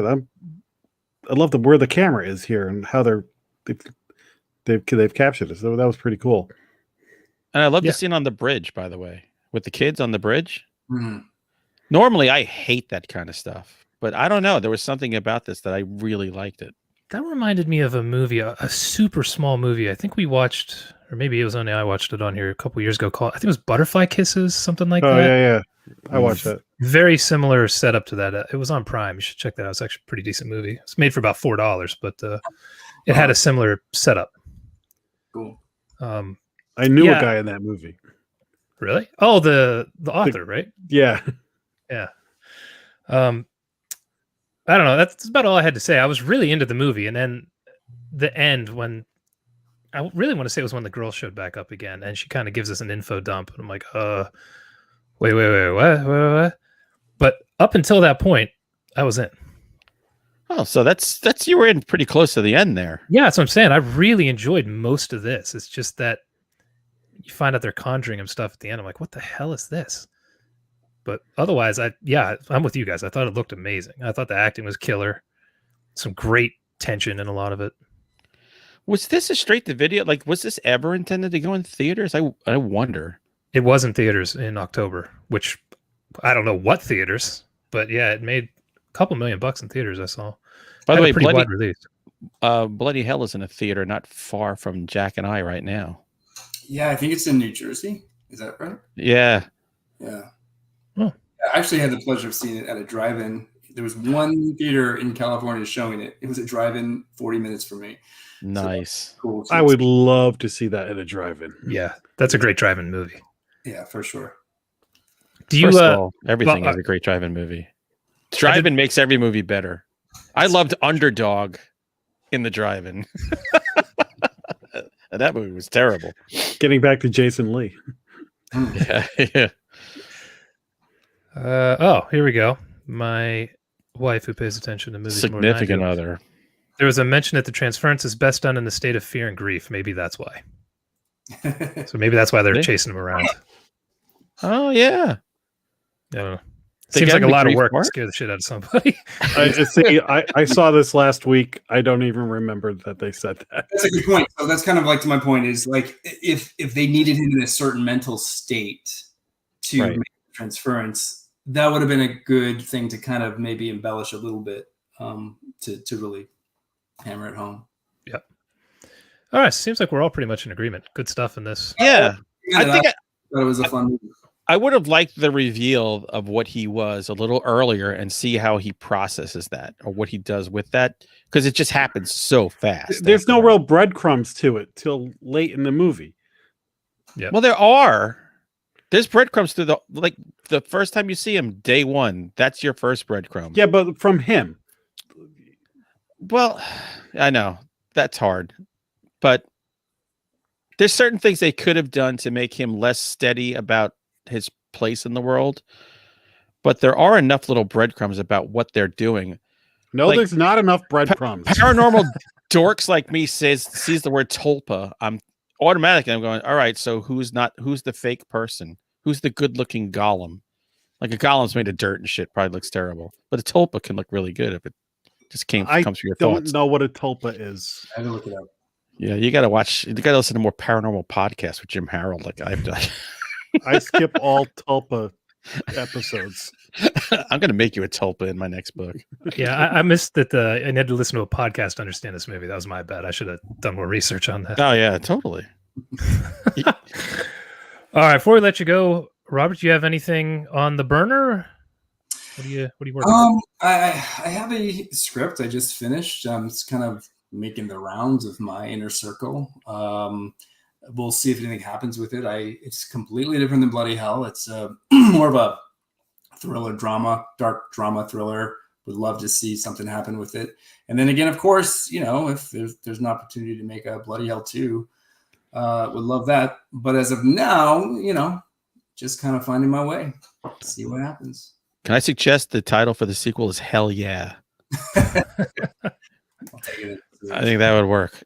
Speaker 7: I love where the camera is here and how they've captured it. So that was pretty cool.
Speaker 6: And I love
Speaker 4: Yeah.
Speaker 6: the scene on the bridge, by the way, with the kids on the bridge.
Speaker 5: Mm-hmm.
Speaker 6: Normally, I hate that kind of stuff, but I don't know. There was something about this that I really liked it.
Speaker 4: That reminded me of a movie, a super small movie. I think we watched, or maybe it was only I watched it on here a couple years ago. Called, I think it was Butterfly Kisses, something like that.
Speaker 7: Yeah. I watched that.
Speaker 4: Very similar setup to that. It was on Prime. You should check that out. It's actually a pretty decent movie. It's made for about $4, but it had a similar setup.
Speaker 5: Cool.
Speaker 7: I knew a guy in that movie.
Speaker 4: Really? Oh, the author, right?
Speaker 7: Yeah.
Speaker 4: Yeah. I don't know. That's about all I had to say. I was really into the movie, and then the end when I really want to say it was when the girl showed back up again, and she kind of gives us an info dump, and I'm like, wait, what? But up until that point, I was in.
Speaker 6: Oh, so that's you were in pretty close to the end there.
Speaker 4: Yeah, that's what I'm saying. I really enjoyed most of this. It's just that you find out they're conjuring him stuff at the end. I'm like, what the hell is this? But otherwise, I'm with you guys. I thought it looked amazing. I thought the acting was killer. Some great tension in a lot of it.
Speaker 6: Was this a straight to video? Like, was this ever intended to go in theaters? I wonder.
Speaker 4: It was in theaters in October, which I don't know what theaters, but yeah, it made a couple $1 million in theaters. I saw.
Speaker 6: By the way,
Speaker 4: pretty wide release.
Speaker 6: Bloody Hell is in a theater not far from Jack and I right now.
Speaker 5: Yeah, I think it's in New Jersey. Is that right?
Speaker 6: Yeah.
Speaker 5: Yeah.
Speaker 4: Oh.
Speaker 5: I actually had the pleasure of seeing it at a drive-in. There was one theater in California showing it. It was a drive-in 40 minutes for me.
Speaker 6: Nice.
Speaker 5: So, cool.
Speaker 7: I would love to see that at a drive-in.
Speaker 4: Yeah, that's a great drive-in movie.
Speaker 5: Yeah, for sure.
Speaker 4: Do you?
Speaker 6: First of all, everything
Speaker 4: well,
Speaker 6: is a great drive-in movie. Drive-in makes every movie better. I loved Underdog in the drive-in. That movie was terrible.
Speaker 7: Getting back to Jason Lee.
Speaker 6: Yeah.
Speaker 4: Here we go. My wife, who pays attention to movies,
Speaker 6: Significant
Speaker 4: more than I do.
Speaker 6: other.
Speaker 4: There was a mention that the transference is best done in the state of fear and grief. Maybe that's why. So maybe that's why they're
Speaker 6: Really?
Speaker 4: chasing him around.
Speaker 6: Oh yeah.
Speaker 4: I don't know.
Speaker 6: They
Speaker 4: Seems
Speaker 6: got
Speaker 4: like a
Speaker 6: him to
Speaker 4: lot of
Speaker 6: grief
Speaker 4: work
Speaker 6: for
Speaker 4: to
Speaker 6: it?
Speaker 4: scare the shit out of somebody.
Speaker 7: I saw this last week. I don't even remember that they said that.
Speaker 5: That's a good point. So that's kind of like to my point is like if they needed him in a certain mental state to
Speaker 6: Right.
Speaker 5: make the transference, that would have been a good thing to kind of maybe embellish a little bit to really hammer it home.
Speaker 4: Yep. All right. Seems like we're all pretty much in agreement. Good stuff in this.
Speaker 6: Yeah. I think
Speaker 5: thought it was a fun movie.
Speaker 6: I would have liked the reveal of what he was a little earlier and see how he processes that or what he does with that, because it just happens so fast.
Speaker 7: There's no real breadcrumbs to it till late in the movie.
Speaker 4: Yeah.
Speaker 6: Well, there are. There's breadcrumbs through the first time you see him, day one. That's your first breadcrumb.
Speaker 7: Yeah, but from him.
Speaker 6: Well, I know that's hard, but there's certain things they could have done to make him less steady about his place in the world. But there are enough little breadcrumbs about what they're doing.
Speaker 7: No, there's not enough breadcrumbs.
Speaker 6: Paranormal dorks like me sees the word tulpa. I'm going, all right, so who's the fake person? Who's the good-looking golem? Like a golem's made of dirt and shit, probably looks terrible. But a tulpa can look really good if it just comes from your thoughts.
Speaker 7: I don't know what a tulpa is.
Speaker 5: I had to look it up.
Speaker 6: Yeah, you got to listen to more paranormal podcasts with Jim Harold like I've done.
Speaker 7: I skip all tulpa episodes.
Speaker 6: I'm going to make you a tulpa in my next book.
Speaker 4: Yeah, I missed that. I had to listen to a podcast to understand this movie. That was my bad. I should have done more research on that.
Speaker 6: Oh yeah, totally.
Speaker 4: All right, before we let you go, Robert, do you have anything on the burner? What are you working on?
Speaker 5: I have a script I just finished. It's kind of making the rounds of my inner circle. We'll see if anything happens with it. It's completely different than Bloody Hell. It's more of a thriller drama, dark drama thriller. Would love to see something happen with it. And then again, of course, if there's an opportunity to make a Bloody Hell 2, would love that. But as of now, just kind of finding my way. See what happens.
Speaker 6: Can I suggest the title for the sequel is Hell Yeah?
Speaker 5: I'll take it.
Speaker 6: I think that would work.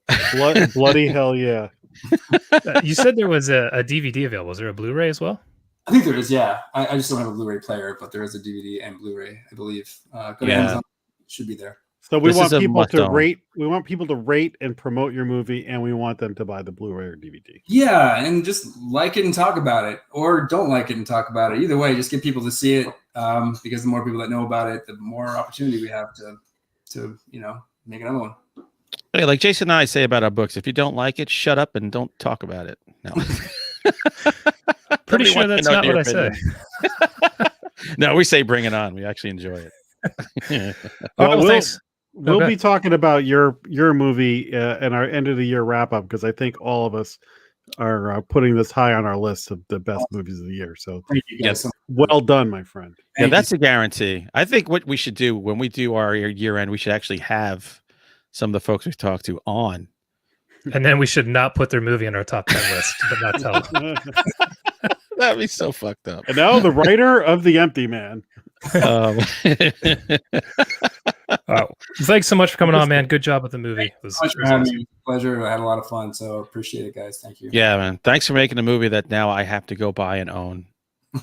Speaker 7: Bloody Hell Yeah.
Speaker 4: You said there was a DVD available. Is there a Blu-ray as well?
Speaker 5: I think there is, yeah. I just don't have a Blu-ray player, but there is a DVD and Blu-ray, I believe. Go to Amazon. It should be there.
Speaker 7: So we want people to rate. We want people to rate and promote your movie, and we want them to buy the Blu-ray or DVD.
Speaker 5: Yeah, and just like it and talk about it, or don't like it and talk about it. Either way, just get people to see it, because the more people that know about it, the more opportunity we have to make another one.
Speaker 6: Hey, like Jason and I say about our books, if you don't like it, shut up and don't talk about it. No.
Speaker 4: Pretty sure that's not what I say.
Speaker 6: No, we say bring it on. We actually enjoy it.
Speaker 7: Well, thanks. We'll be talking about your movie in our end of the year wrap up, because I think all of us are putting this high on our list of the best movies of the year. So
Speaker 5: thank you guys.
Speaker 6: Yes.
Speaker 7: Well done, my friend.
Speaker 6: Yeah, that's a guarantee. I think what we should do when we do our year end, we should actually have some of the folks we've talked to on.
Speaker 4: And then we should not put their movie on our top 10 list, but that's how.
Speaker 6: That'd be so fucked up.
Speaker 7: And now the writer of The Empty Man.
Speaker 4: Thanks so much for coming on, man. Good job with the movie. It was
Speaker 5: pleasure. I had a lot of fun, so appreciate it, guys. Thank you.
Speaker 6: Yeah, man. Thanks for making a movie that now I have to go buy and own.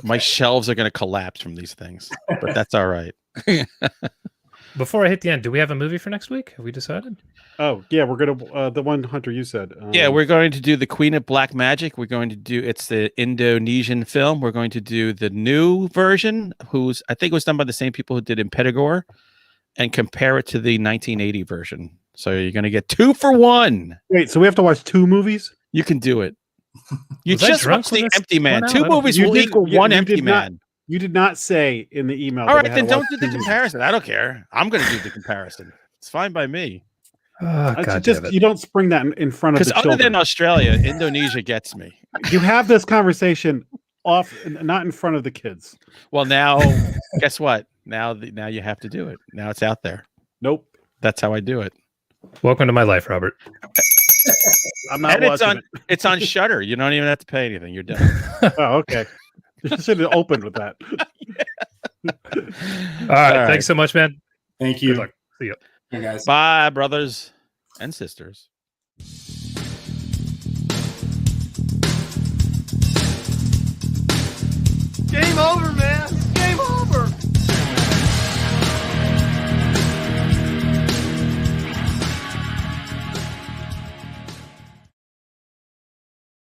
Speaker 6: My shelves are going to collapse from these things, but that's all right.
Speaker 4: Before I hit the end, do we have a movie for next week? Have we decided?
Speaker 7: Oh, yeah, we're going to, the one, Hunter, you said.
Speaker 6: Yeah, we're going to do The Queen of Black Magic. We're going to do, it's the Indonesian film. We're going to do the new version, I think it was done by the same people who did Impetigore, and compare it to the 1980 version. So you're going to get 2 for 1.
Speaker 7: Wait, so we have to watch 2 movies?
Speaker 6: You can do it. You
Speaker 4: Was I
Speaker 6: just
Speaker 4: drunk
Speaker 6: watched
Speaker 4: when
Speaker 6: The
Speaker 4: this
Speaker 6: Empty Man.
Speaker 4: went
Speaker 6: 2
Speaker 4: out?
Speaker 6: movies will equal 1 Empty Man.
Speaker 7: You did not say in the email.
Speaker 6: All right, then don't do the comparison. I don't care. I'm going to do the comparison. It's fine by me.
Speaker 4: Oh, God damn it.
Speaker 7: You don't spring that in front of the
Speaker 6: Because
Speaker 7: children.
Speaker 6: other than Australia, Indonesia gets me.
Speaker 7: You have this conversation off, not in front of the kids.
Speaker 6: Well, now, guess what? Now you have to do it. Now it's out there.
Speaker 7: Nope.
Speaker 6: That's how I do it.
Speaker 4: Welcome to my life, Robert.
Speaker 7: I'm not
Speaker 6: And
Speaker 7: watching
Speaker 6: it's on Shudder. You don't even have to pay anything. You're done.
Speaker 7: Oh, okay. You should have opened with that.
Speaker 4: All right. Thanks so much, man.
Speaker 5: Thank you.
Speaker 4: Good luck. See you.
Speaker 5: Hey, guys.
Speaker 6: Bye, brothers and sisters.
Speaker 1: Game over, man.